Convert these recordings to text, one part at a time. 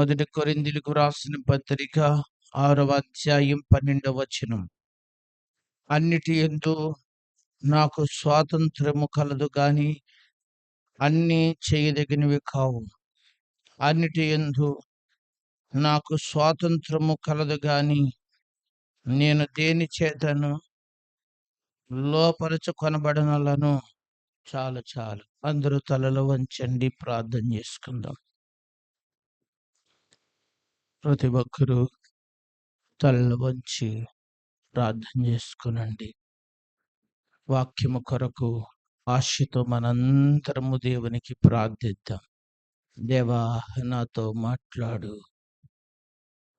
మొదటి కొరింథీయులకు రాసిన పత్రిక 6వ అధ్యాయం 12వ వచనం. అన్నిటి యందు నాకు స్వాతంత్రము కలదు గాని అన్నీ చేయదగినవి కావు. అన్నిటి యందు నాకు స్వాతంత్రము కలదు గాని నేను దేని చేతను లోపరచుకొనబడనలను. చాలు. అందరూ తలలు వంచండి, ప్రార్థన చేసుకుందాం. ప్రతి ఒక్కరూ తలలు వంచి ప్రార్థన చేసుకునండి. వాక్యము కొరకు ఆశతో మనందరము దేవునికి ప్రార్థిద్దాం. దేవా, నాతో మాట్లాడు,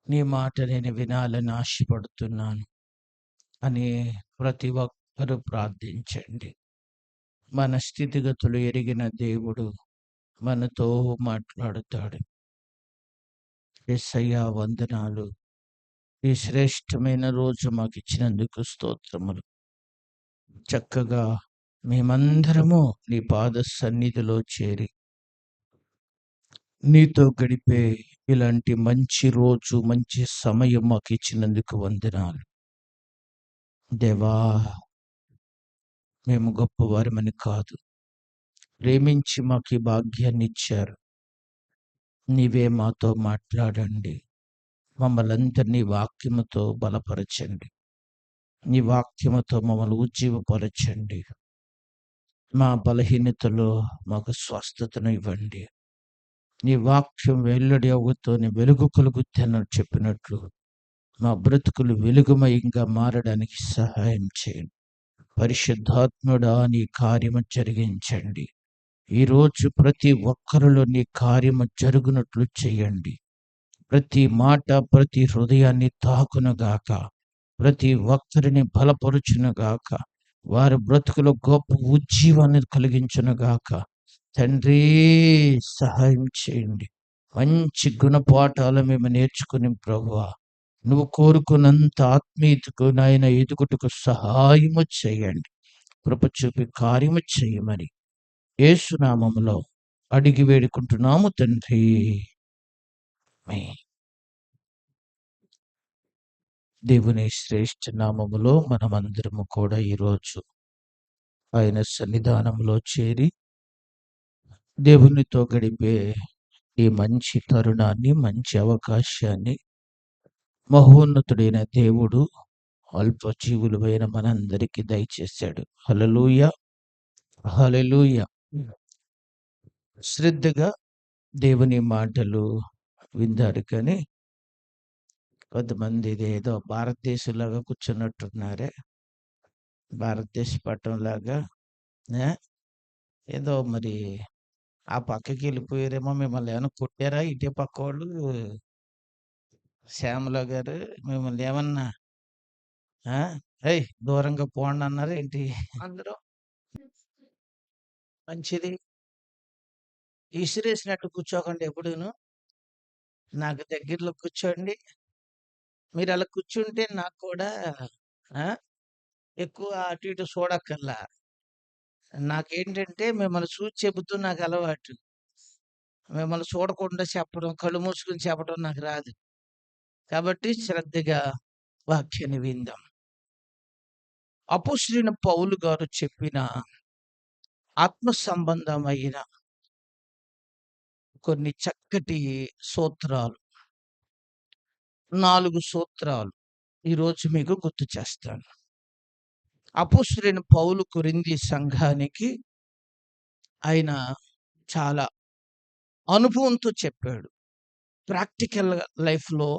నీ మాట నేను వినాలని ఆశపడుతున్నాను అని ప్రతి ఒక్కరూ ప్రార్థించండి. మన స్థితిగతులు ఎరిగిన దేవుడు మనతో మాట్లాడుతాడు. యేసయ్యా, వందనాలు. ఈ శ్రేష్టమైన రోజు మాకు ఇచ్చినందుకు స్తోత్రములు. చక్కగా మేమందరము నీ పాద సన్నిధిలో చేరి నీతో గడిపే ఇలాంటి మంచి రోజు, మంచి సమయం మాకు ఇచ్చినందుకు వందనాలు. దేవా, మేము గొప్పవారమని కాదు, ప్రేమించి మాకు ఈ భాగ్యాన్ని ఇచ్చారు. నీవే మాతో మాట్లాడండి. మమ్మల్ని అందరినీ వాక్యముతో బలపరచండి. నీ వాక్యముతో మమ్మల్ని ఉజ్జీవపరచండి. మా బలహీనతలో మాకు స్వస్థతను ఇవ్వండి. నీ వాక్యం వెల్లడి అవుతూనే వెలుగు కలుగుతానని చెప్పినట్లు మా బ్రతుకులు వెలుగుమయంగా మారడానికి సహాయం చేయండి. పరిశుద్ధాత్ముడా, నీ కార్యము జరిగించండి. ఈరోజు ప్రతి ఒక్కరిలో నీ కార్యము జరుగునట్లు చేయండి. ప్రతి మాట ప్రతి హృదయాన్ని తాకునుగాక, ప్రతి ఒక్కరిని బలపరుచునుగాక, వారి బ్రతుకులో గొప్ప ఉజ్జీవాన్ని కలిగించునుగాక. తండ్రి, సహాయం చేయండి. మంచి గుణపాఠాలు మేము నేర్చుకుని ప్రభువా, నువ్వు కోరుకున్నంత ఆత్మీయతకు నాయన ఎదుగుటకు సహాయము చేయండి. కృప చూపి కార్యము చేయమని యేసు నామములో అడిగి వేడుకుంటున్నాము తండ్రి. దేవుని శ్రేష్ఠ నామములో మనమందరము కూడా ఈరోజు ఆయన సన్నిధానంలో చేరి దేవునితో గడిపే ఈ మంచి తరుణాన్ని, మంచి అవకాశాన్ని మహోన్నతుడైన దేవుడు అల్పజీవులమైన మనందరికీ దయచేశాడు. హల్లెలూయా, హల్లెలూయా. శ్రద్ధగా దేవుని మాటలు విందారు. కానీ కొంతమంది ఇదేదో భారతదేశంలాగా కూర్చున్నట్టున్నారే, భారతదేశ పట్టణంలాగా. ఏదో మరి ఆ పక్కకి వెళ్ళిపోయారేమో, మిమ్మల్ని ఏమైనా కొట్టారా? ఇటే పక్క వాళ్ళు శ్యామల గారు మిమ్మల్ని ఏమన్నా దూరంగా పోండి అన్నారు ఏంటి? అందరూ మంచిది, ఇసిరేసినట్టు కూర్చోకండి. ఎప్పుడును నాకు దగ్గరలో కూర్చోండి. మీరు అలా కూర్చుంటే నాకు కూడా ఎక్కువ అటు ఇటు చూడక్కర్లా. నాకేంటంటే మిమ్మల్ని చూసి చెబుతూ నాకు అలవాటు. మిమ్మల్ని చూడకుండా చెప్పడం, కళ్ళు మూసుకుని చెప్పడం నాకు రాదు. కాబట్టి శ్రద్ధగా వాక్యాన్ని విందాం. అపోస్తలుడైన పౌలు గారు చెప్పిన ఆత్మ సంబంధమైన కొన్ని చక్కటి సూత్రాలు, 4 సూత్రాలు ఈరోజు మీకు గుర్తు చేస్తాను. అపోస్తలుడైన పౌలు కొరింథీ సంఘానికి ఆయన చాలా అనుభవంతో చెప్పాడు. ప్రాక్టికల్ లైఫ్లో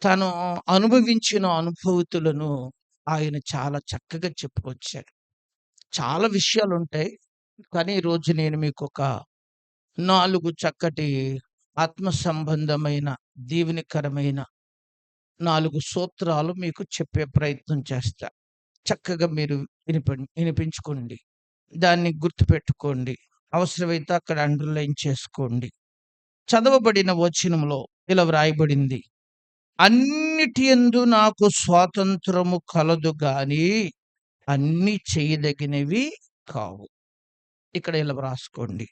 తను అనుభవించిన అనుభూతులను ఆయన చాలా చక్కగా చెప్పుకొచ్చాడు. చాలా విషయాలు ఉంటాయి, కానీ ఈరోజు నేను మీకు ఒక 4 చక్కటి ఆత్మ సంబంధమైన దీవెనకరమైన 4 సూత్రాలు మీకు చెప్పే ప్రయత్నం చేస్తా. చక్కగా మీరు వినిపించుకోండి, దాన్ని గుర్తుపెట్టుకోండి. అవసరమైతే అక్కడ అండర్లైన్ చేసుకోండి. చదవబడిన వచనంలో ఇలా వ్రాయబడింది, అన్నిటి యందు నాకు స్వాతంత్రము కలదు గాని అన్ని చేయదగినవి కావు. ఇక్కడ ఇలా వ్రాసుకోండి,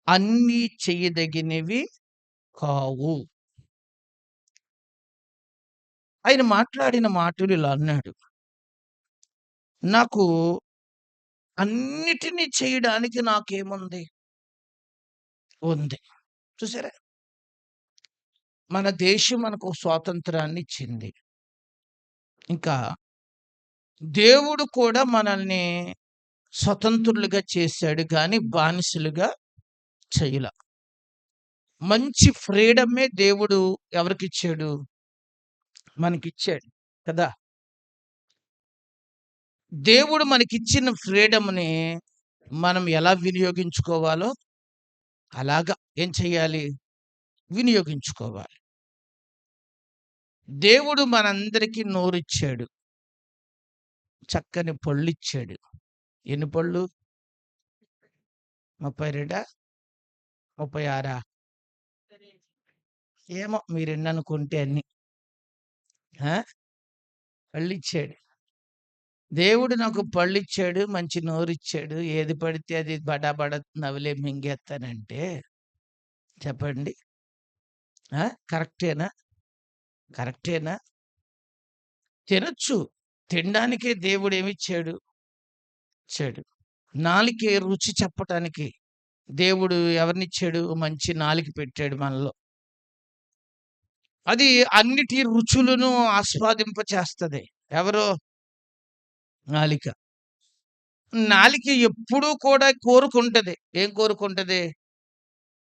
అన్ని చేయదగినవి కావు. ఆయన మాట్లాడిన మాటలు ఇలా అన్నాడు. నాకు అన్నిటిని చేయడానికి నాకేముంది? ఉంది. చూసారా? మన దేశం మనకు స్వాతంత్రాన్ని ఇచ్చింది. ఇంకా దేవుడు కూడా మనల్ని స్వతంత్రులుగా చేశాడు గాని బానిసలుగా చేయల. మంచి ఫ్రీడమే దేవుడు ఎవరికిచ్చాడు? మనకిచ్చాడు కదా! దేవుడు మనకిచ్చిన ఫ్రీడమ్‌ని మనం ఎలా వినియోగించుకోవాలో అలాగా ఏం చేయాలి? వినియోగించుకోవాలి. దేవుడు మనందరికీ నోరిచ్చాడు. చక్కని పళ్ళిచ్చాడు. ఎన్ని పళ్ళు? 32 36 ఏమో మీరెన్ననుకుంటే అన్ని. ఆ! పళ్ళిచ్చాడు. దేవుడు నాకు పళ్ళిచ్చాడు, మంచి నోరిచ్చాడు. ఏది పడితే అది బడా బడా నవిలే మింగేత్తానంటే చెప్పండి. కరెక్టేనా? కరెక్టేనా? తినొచ్చు. తినడానికే దేవుడేమిచ్చాడు? ఇచ్చాడు. నాలికే రుచి చెప్పటానికి దేవుడు ఎవరినిచ్చాడు? మంచి నాలుక పెట్టాడు మనలో. అది అన్నిటి రుచులను ఆస్వాదింప చేస్తది. ఎవరు? నాలిక. నాలిక ఎప్పుడూ కూడా కోరుకుంటది. ఏం కోరుకుంటది?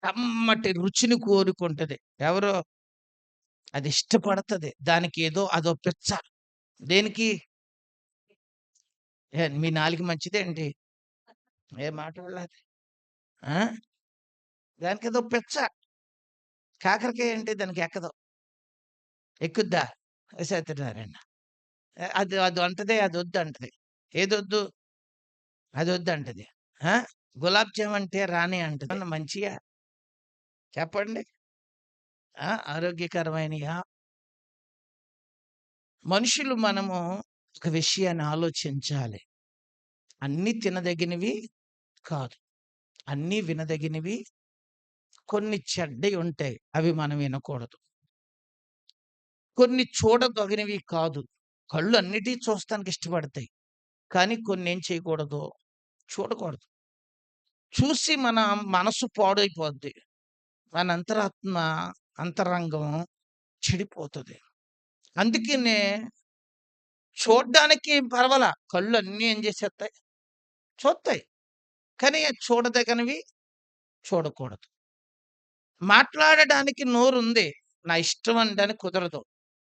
కమ్మటి రుచిని కోరుకుంటది. ఎవరు? అది ఇష్టపడతది. దానికేదో అదో పిచ్చ. దేనికి? మీ నాలుక మంచిదేంటి? ఏం మాట్లాడలేదు. ఆ! దానికేదో పిచ్చ. కాకరకాయ అంటే దానికి ఎక్కదు. ఎక్కుద్దా? సత్యనారాయణ. అది అది అంటది, అదొద్దంటది. ఏదొద్దు? అదొద్దంటది. ఆ! గులాబ్ జామ్ అంటే రాని అంటది. ఏమన్నా మంచియా? చెప్పండి. ఆరోగ్యకరమైనయా? మనుషులు మనము ఒక విషయాన్ని ఆలోచించాలి. అన్నీ తినదగినవి కాదు. అన్నీ వినదగినవి కొన్ని చెడ్డయి ఉంటాయి. అవి మనం వినకూడదు. కొన్ని చూడదగినవి కాదు. కళ్ళు అన్నిటి చూస్తానికి ఇష్టపడతాయి. కానీ కొన్నేం చేయకూడదు? చూడకూడదు. చూసి మన మనసు పాడైపోద్ది. మన అంతరాత్మ, అంతరంగం చెడిపోతది. అందుకనే చూడ్డానికి పర్వాలా. కళ్ళు అన్నీ ఏం చేసేత్తాయి? చూత్తాయి. కానీ చూడదగినవి చూడకూడదు. మాట్లాడడానికి నోరుంది. నా ఇష్టం అనడానికి కుదరదు.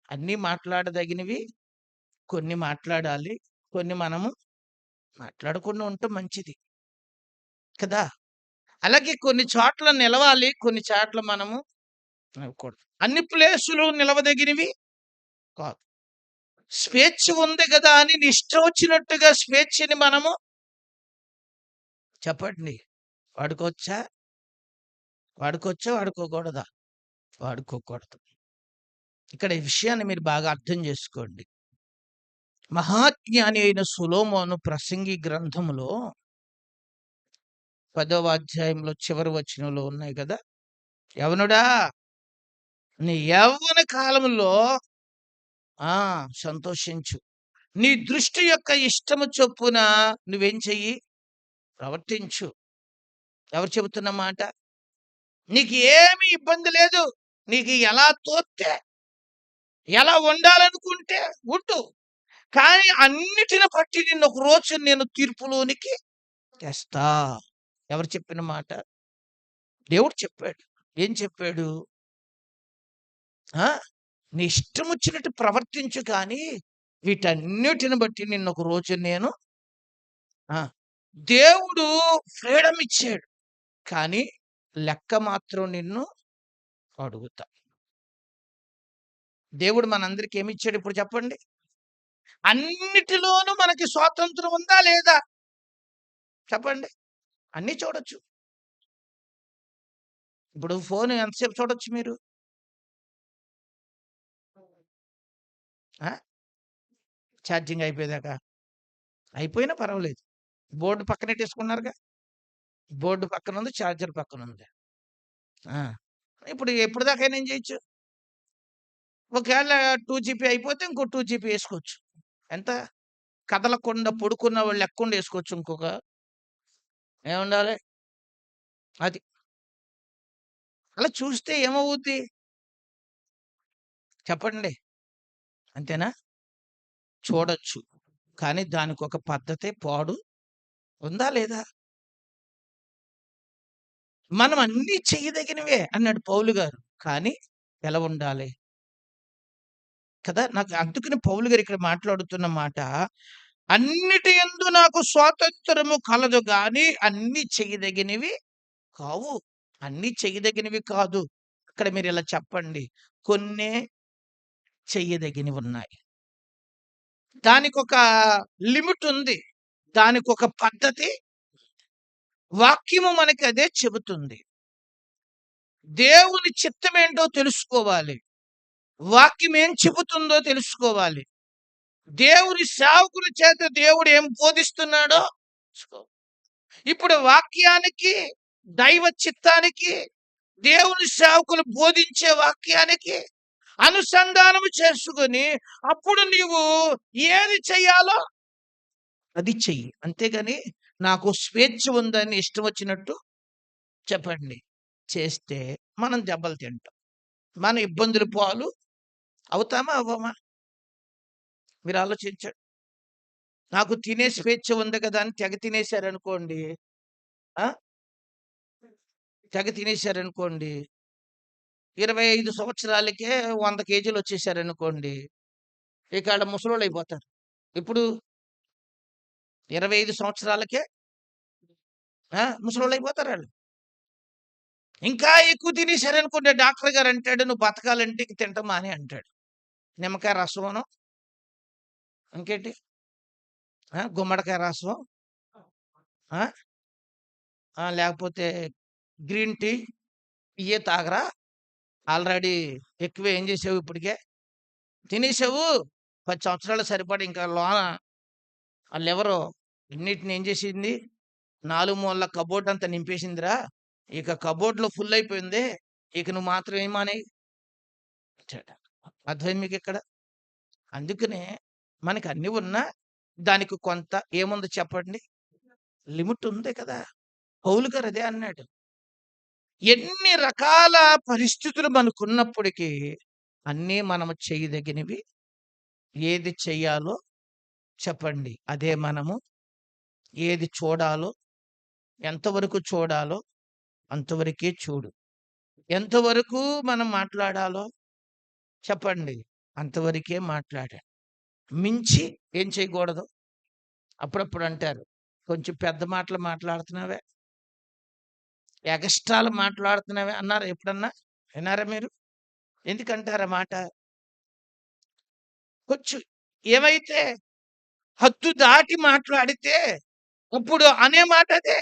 అన్నీ మాట్లాడదగినవి కొన్ని మాట్లాడాలి. కొన్ని మనము మాట్లాడకుండా ఉంటే మంచిది. కదా! అలాగే కొన్ని చోట్ల నిలవాలి. కొన్ని చోట్ల మనము నిలవకూడదు. అన్ని ప్లేసులు నిలవదగినవి కాదు. స్వేచ్ఛ ఉంది గదా అని నీ ఇష్టం వచ్చినట్టుగా స్వేచ్ఛని మనము చెప్పండి. వాడుకోవచ్చా? వాడుకోవచ్చా? వాడుకోకూడదా? వాడుకోకూడదు. ఇక్కడ ఈ విషయాన్ని మీరు బాగా అర్థం చేసుకోండి. మహాజ్ఞాని అయిన సొలొమోను ప్రసంగి గ్రంథములో 10వ అధ్యాయంలో చివరి వచనంలో ఉన్నాయి కదా! యవనుడా నీ యవ్వన కాలంలో సంతోషించు. నీ దృష్టి యొక్క ఇష్టము చొప్పున నువ్వేం చెయ్యి? ప్రవర్తించు. ఎవరు చెబుతున్న మాట? నీకు ఏమి ఇబ్బంది లేదు. నీకు ఎలా తోస్తే, ఎలా ఉండాలనుకుంటే ఉండు. కానీ అన్నిటిని బట్టి నిన్ను ఒక రోజు నేను తీర్పులోనికి తెస్తా. ఎవరు చెప్పిన మాట? దేవుడు చెప్పాడు. ఏం చెప్పాడు? నీ ఇష్టం వచ్చినట్టు ప్రవర్తించు కానీ వీటన్నిటిని బట్టి నిన్ను ఒక రోజు నేను దేవుడు ఫ్రీడమ్ ఇచ్చాడు. కానీ లెక్క మాత్రం నిన్ను అడుగుతా. దేవుడు మనందరికి ఏమిచ్చాడు ఇప్పుడు చెప్పండి? అన్నిటిలోనూ మనకి స్వాతంత్రం ఉందా లేదా? చెప్పండి. అన్నీ చూడొచ్చు. ఇప్పుడు ఫోన్ ఎంతసేపు చూడొచ్చు మీరు? ఛార్జింగ్ అయిపోయేదాకా. అయిపోయినా పర్వాలేదు. బోర్డ్ పక్కనెట్టేసుకున్నారుగా. బోర్డ్ పక్కనుంది, ఛార్జర్ పక్కనుంది. ఇప్పుడు ఎప్పటిదాకైనా ఏం చేయొచ్చు? ఒకవేళ 2 జీబీ అయిపోతే ఇంకో 2 జీబీ ఏసుకోవచ్చు. ఎంత? కదలకుండా పడుకున్న వాళ్ళు లెక్కుండా ఏసుకోవచ్చు ఇంకొక ఏముండాలి? అది. అలా చూస్తే ఏమవుద్ది? చెప్పండి. అంతేనా? చూడొచ్చు. కానీ దానికొక పద్ధతి, పాడు ఉందా లేదా? మనం అన్నీ చెయ్యదగినవే అన్నాడు పౌలు గారు. కానీ ఎలా ఉండాలి? కదా! నాకు అందుకని పౌలు గారు ఇక్కడ మాట్లాడుతున్న మాట, అన్నిటి యందు నాకు స్వాతంత్రము కలదు గాని అన్నీ చెయ్యదగినవి కావు. అన్నీ చెయ్యదగినవి కాదు. ఇక్కడ మీరిలా చెప్పండి. కొన్నే చెయ్యదగినవున్నాయి. దానికొక లిమిటుంది. దానికొక పద్ధతి, వాక్యము మనకి అదే చెబుతుంది. దేవుని చిత్తమేంటో తెలుసుకోవాలి. వాక్యం ఏం చెబుతుందో తెలుసుకోవాలి. దేవుని సేవకుల చేత దేవుడు ఏం బోధిస్తున్నాడో తెలుసుకో. ఇప్పుడు వాక్యానికి, దైవ చిత్తానికి, దేవుని సేవకులు బోధించే వాక్యానికి అనుసంధానము చేసుకొని అప్పుడు నీవు ఏది చెయ్యాలో అది చెయ్యి. అంతేగాని నాకు స్వేచ్ఛ ఉందని ఇష్టం వచ్చినట్టు చెప్పండి. చేస్తే మనం దెబ్బలు తింటాం. మన ఇబ్బందుల పాలు అవుతామా? అవ్వమా? మీరు ఆలోచించండి. నాకు తినే స్వేచ్ఛ ఉంది కదా అని తెగ తినేసారనుకోండి. ఆ! తెగ తినేసారనుకోండి. 25 సంవత్సరాలకే 100 కేజీలు వచ్చేసారనుకోండి. ఇక ఆళ్ళు ముసలోళ్ళైపోతారు. ఇప్పుడు 25 సంవత్సరాలకే ముసలోళ్ళైపోతారాళ్ళు. ఇంకా ఎక్కువ తినేసారనుకోండి డాక్టర్ గారు అంటాడు, "నువ్వు బతకాలంటే ఇక తినటం మానేయి" అంటాడు. నిమ్మకాయ రసమును ఇంకేంటి? గుమ్మడికాయ రసం. ఆ! లేకపోతే గ్రీన్ టీ ఇయ్యే తాగరా? ఆల్రెడీ ఎక్కువే ఏం చేసావు ఇప్పటికే? తినేసావు. 10 సంవత్సరాలు సరిపడా ఇంకా లోన ఆ లివరు అన్నిటిని ఏం చేసింది? 4 మూలల కబోర్డ్ అంతా నింపేసిందిరా. ఇక కబోర్డ్‌లో ఫుల్ అయిపోయింది. ఇక నువ్వు మాత్రం ఏం మానేయి అంటాడు. అర్థమైంది మీకిక్కడ? అందుకనే మనకు అన్నీ ఉన్నా దానికి కొంత ఏముంది చెప్పండి? లిమిట్ ఉంది కదా! పౌలు గారు అదే అన్నాడు. ఎన్ని రకాల పరిస్థితులు మనకున్నప్పటికీ అన్నీ మనము చేయదగినవి. ఏది చెయ్యాలో చెప్పండి. అదే మనము ఏది చూడాలో, ఎంతవరకు చూడాలో అంతవరకే చూడు. ఎంతవరకు మనం మాట్లాడాలో చెప్పండి. అంతవరకే మాట్లాడాలి. మించి ఏం చేయకూడదు. అప్పుడప్పుడు అంటారు, "కొంచెం పెద్ద మాటలు మాట్లాడుతున్నావే, ఎగస్ట్రాలు మాట్లాడుతున్నావే" అన్నారా ఎప్పుడన్నా? విన్నారా మీరు? ఎందుకంటారు ఆ మాట? కొంచెం ఏమైతే హద్దు దాటి మాట్లాడితే అప్పుడు అనే మాట అదే.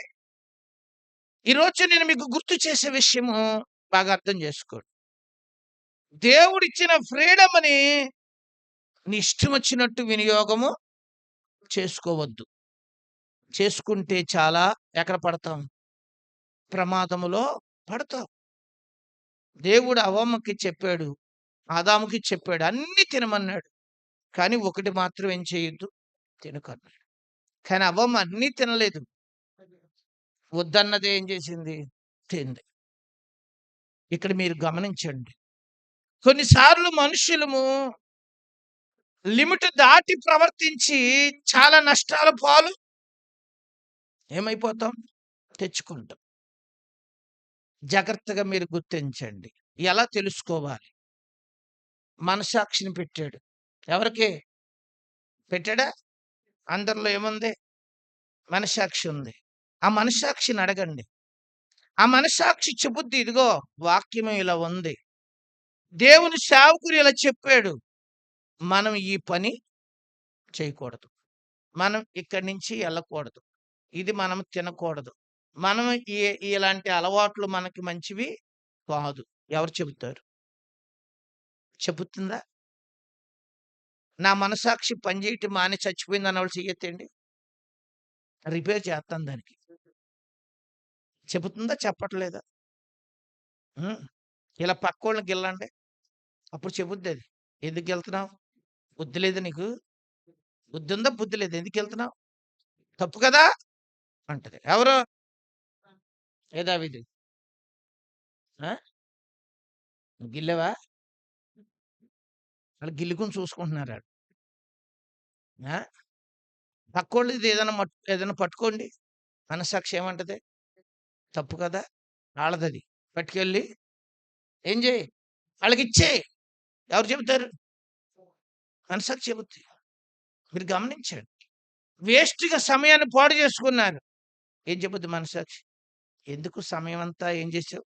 ఈరోజు నేను మీకు గుర్తు చేసే విషయము బాగా అర్థం చేసుకోండి. దేవుడిచ్చిన ఫ్రీడమ్‌ని నీ ఇష్టం వచ్చినట్టు వినియోగము చేసుకోవద్దు. చేసుకుంటే చాలా ఎక్కడ పడతాం? ప్రమాదములో పడతాం. దేవుడు అవ్వమ్మకి చెప్పాడు. ఆదాముకి చెప్పాడు. అన్నీ తినమన్నాడు. కానీ ఒకటి మాత్రం ఏం చేయొద్దు తినకన్నాడు. కానీ అవ్వమ్మ అన్నీ తినలేదు. వద్దన్నదే ఏం చేసింది? తింది. ఇక్కడ మీరు గమనించండి. కొన్నిసార్లు మనుషులము లిమిట్ దాటి ప్రవర్తించి చాలా నష్టాల పాలు ఏమైపోతాం? తెచ్చుకుంటాం. జాగ్రత్తగా మీరు గుర్తించండి. ఎలా తెలుసుకోవాలి? మనస్సాక్షిని పెట్టాడు. ఎవరికి? పెట్టాడా? అందరిలో ఏముంది? మనస్సాక్షి ఉంది. ఆ మనస్సాక్షిని అడగండి. ఆ మనస్సాక్షి చెబుద్ది ఇదిగో వాక్యం ఇలా ఉంది. దేవుని సేవకుడు ఇలా చెప్పాడు. మనం ఈ పని చేయకూడదు. మనం ఇక్కడి నుంచి ఎళ్ళకూడదు. ఇది మనం తినకూడదు. మనం ఈ ఇలాంటి అలవాట్లు మనకి మంచివి కాదు. ఎవరు చెబుతారు? చెబుతుందా? నా మనస్సాక్షి పనిచేయటం మాని చచ్చిపోయింది అన్నవాళ్ళు చెయ్యెత్తండి. రిపేర్ చేస్తాను దానికి. చెబుతుందా? చెప్పట్లేదా? హ్మ్. ఇలా పక్కోళ్ళని గిల్లండి. అప్పుడు చెబుద్దది. ఎందుకు గెళ్తున్నావు? బుద్ధి లేదా నీకు? బుద్ధుందా? బుద్ధి లేదా? ఎందుకెళ్తున్నావు? తప్పు కదా! అంటది. ఎవరు? ఏ దావీదు. ఆ! నువ్వు గిల్లావా? ఆళ్ళు గిల్లుకొని చూసుకుంటున్నారాళ్ళు. ఆ! పక్కోళ్ళది ఏదైనా పట్టుకోండి. మనస్సాక్షి ఏమంటది? తప్పు కదా! ఆళ్ళదది. పట్టుకెళ్ళి ఏం జెయి? ఆళ్ళకిచ్చేయి. ఎవరు చెబుతారు? మనస్సాక్షి చెబుద్ది. మీరు గమనించండి. వేస్ట్‌గా సమయాన్ని పాడు చేసుకున్నారు. ఏం చెబుద్ది మనస్సాక్షి? ఎందుకు సమయమంతా ఏం చేసావు?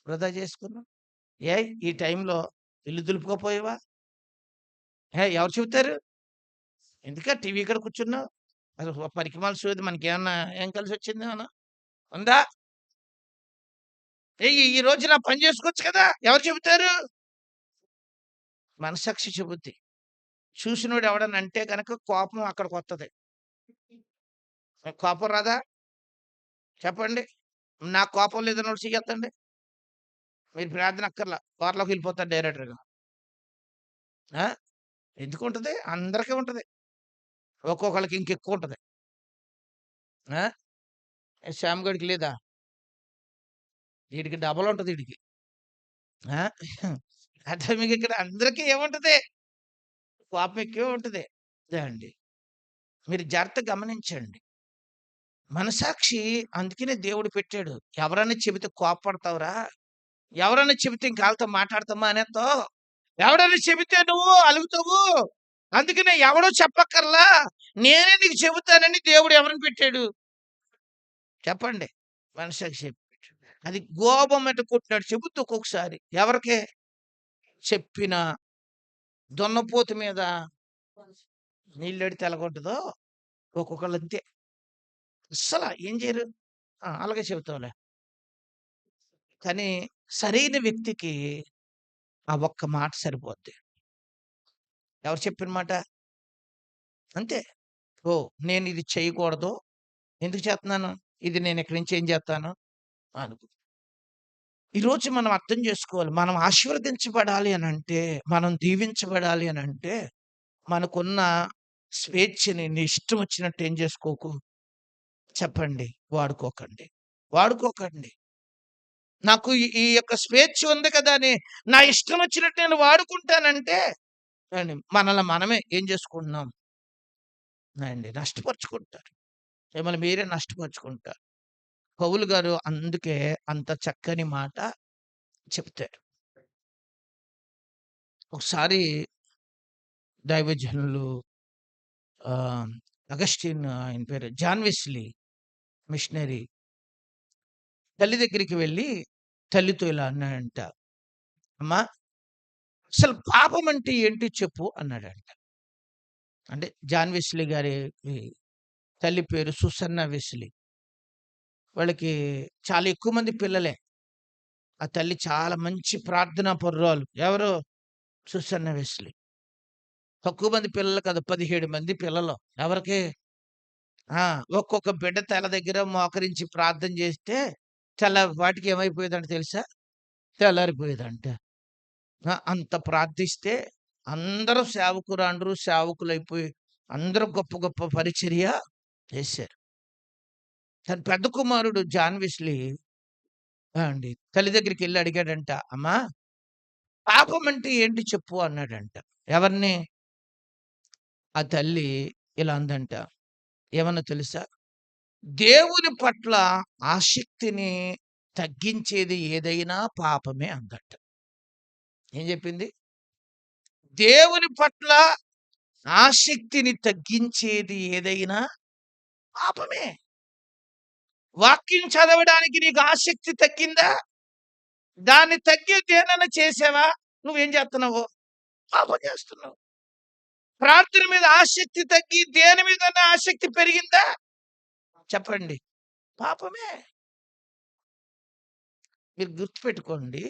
వృధా చేసుకున్నావు. ఏయ్! ఈ టైంలో ఇల్లు దులుపుకోపోయావా? ఎవరు చెబుతారు? ఎందుకా టీవీ కాడ కూర్చున్నావు? అసలు పనికిమాలిన సోది మనకేమన్నా ఏం కలిసొచ్చిందేమన్నా? ఉందా? ఏయ్! ఈ రోజు నా పని చేసుకోవచ్చు కదా! ఎవరు చెబుతారు? మనస్సాక్షి చెబుద్ది. చూసినోడు ఎవడన్నా అంటే గనక కోపం అక్కడికొత్తది. మీకు కోపం రాదా? చెప్పండి. నాకు కోపం లేదన్నోడు చెయ్యెత్తండి. మీరు ప్రార్థన అక్కర్లా. కూరలోకెళ్ళిపోతారు డైరెక్టర్‌గా. ఆ! ఎందుకుంటది? అందరికీ ఉంటది. ఒక్కొక్కళ్ళకి ఇంకెక్కువుంటది. ఆ! శ్యామ్ గాడికి లేదా? ఈడికి డబల్ ఉంటది ఈడికి. ఆ! అంటే మీకిక్కడ అందరికీ ఏముంటది? కోపం ఎక్కువే ఉంటది. అదే అండి. మీరు జాగ్రత్తగా గమనించండి. మనసాక్షి అందుకనే దేవుడు పెట్టాడు. ఎవరన్నా చెబితే కోప్పడతావురా? ఎవరన్నా చెబితే ఇంక ఆళ్ళతో మాట్లాడతామా అనేత్తావు? ఎవడన్నా చెబితే నువ్వు అలుగుతావు. అందుకనే ఎవడో చెప్పక్కర్లా. నేనే నీకు చెబుతానని దేవుడు ఎవరిని పెట్టాడు? చెప్పండి. మనసాక్షి పెట్టాడు. అది గోబెమ్మట కొట్టినట్టు చెబుద్ది ఒక్కొక్కసారి. ఎవరికి? చెప్పిన దున్నపోతు మీద నీళ్ళెడితే ఎలాగుంటదో ఒక్కొక్కళ్ళంతే. అస్సల ఏం చేయరు. ఆ! అలాగే చెబుతాంలే. కానీ సరైన వ్యక్తికి ఆ ఒక్క మాట సరిపోద్ది. ఎవరు చెప్పిన మాట? అంతే. ఓహ్! నేనిది చేయకూడదు. ఎందుకు చేత్తన్నాను? ఇది నేను ఇక్కడి నుంచి ఏం చేత్తాను? అనుకో. ఈరోజు మనం అర్థం చేసుకోవాలి. మనం ఆశీర్వదించబడాలి అనంటే, మనం దీవించబడాలి అనంటే, మనకున్న స్వేచ్ఛని నీ ఇష్టం వచ్చినట్టు ఏం చేసుకోకు. చెప్పండి. వాడుకోకండి. వాడుకోకండి. నాకు ఈ యొక్క స్వేచ్ఛ ఉంది కదా అని నా ఇష్టం వచ్చినట్టు నేను వాడుకుంటానంటే అండి మనల్ని మనమే ఏం చేసుకుంటున్నాం అండి నష్టపరుచుకుంటారు. మిమ్మల్ని మీరే నష్టపరుచుకుంటారు. పౌలు గారు అందుకే అంత చక్కని మాట చెప్తారు. ఒకసారి దైవజనులు ఆహ్, అగస్టిన్ ఆయన పేరు జాన్ వెస్లీ మిషనరీ తల్లి దగ్గరికి వెళ్ళి తల్లితో ఇలా అన్నాడంట. అమ్మా! అసలు పాపం అంటే ఏంటి చెప్పు అన్నాడంట. అంటే జాన్ వెస్లీ గారి ఈ తల్లి పేరు సుసన్న వెస్లీ. వాళ్ళకి చాలా ఎక్కువ మంది పిల్లలే. ఆ తల్లి చాలా మంచి ప్రార్థనా పరురాలు. ఎవరు? Susanna Wesley. తక్కువ మంది పిల్లలు కాదు 17 మంది పిల్లలు. ఎవరికి? ఆ! ఒక్కొక్క బిడ్డ తల దగ్గర మోకరించి ప్రార్థన చేస్తే తెల్లవాటికి ఏమైపోయేదంట తెలుసా? తెల్లారిపోయేదంట. అంత ప్రార్థిస్తే అందరూ సేవకురాండ్రు, సేవకులైపోయి అందరూ గొప్ప గొప్ప పరిచర్య చేశారు. తన పెద్ద కుమారుడు జాన్ వెస్లీ అండి తల్లి దగ్గరికెళ్ళి అడిగాడంట. అమ్మా! పాపం అంటే ఏంటి చెప్పు అన్నాడంట. ఎవరిని? ఆ తల్లి ఇలా అందంట. ఏమన్నా తెలుసా? దేవుని పట్ల ఆసక్తిని తగ్గించేది ఏదైనా పాపమే అందట. ఏం చెప్పింది? దేవుని పట్ల ఆసక్తిని తగ్గించేది ఏదైనా పాపమే. వాక్యం చదవడానికి నీకు ఆసక్తి తగ్గిందా? దాన్ని తగ్గి దేనైనా చేసావా? నువ్వేం చేస్తున్నావు? పాపం చేస్తున్నావు. ప్రార్థన మీద ఆసక్తి తగ్గి దేని మీదన్నా ఆసక్తి పెరిగిందా? చెప్పండి. పాపమే. మీరు గుర్తుపెట్టుకోండి.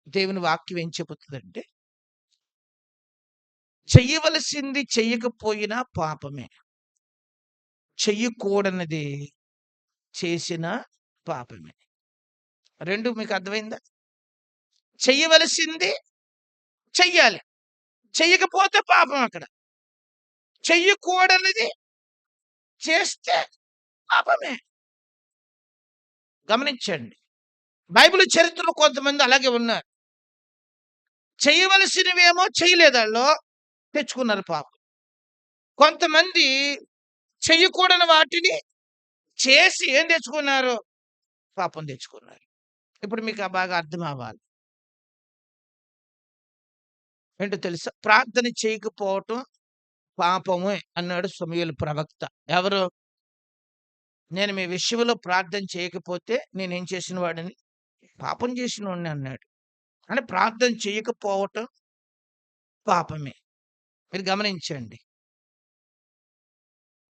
దేవుని వాక్యం ఏం చెబుతదంటే, చెయ్యవలసింది చెయ్యకపోయినా పాపమే. చెయ్యకూడనిది చేసినా పాపమే. 2 మీకు అర్థమైందా? చెయ్యవలసింది చెయ్యాలి. చెయ్యకపోతే పాపం అక్కడ. చెయ్యకూడనిది చేస్తే పాపమే. గమనించండి. బైబిల్ చరిత్రలో కొంతమంది అలాగే ఉన్నారు. చేయవలసినవేమో చేయలేదాళ్ళు, తెచ్చుకున్నారు పాపం. కొంతమంది చెయ్యకూడని వాటిని చేసి ఏం తెచ్చుకున్నారు? పాపం తెచ్చుకున్నారు. ఇప్పుడు మీకు బాగా అర్థం అవ్వాలి. ఏంటో తెలుసా? ప్రార్థన చేయకపోవటం పాపమే అన్నాడు సమూయేలు ప్రవక్త. ఎవరు? నేను మీ విషయంలో ప్రార్థన చేయకపోతే నేనేం చేసిన వాడిని? పాపం చేసినోడిని అన్నాడు. అంటే ప్రార్థన చేయకపోవటం పాపమే. మీరు గమనించండి.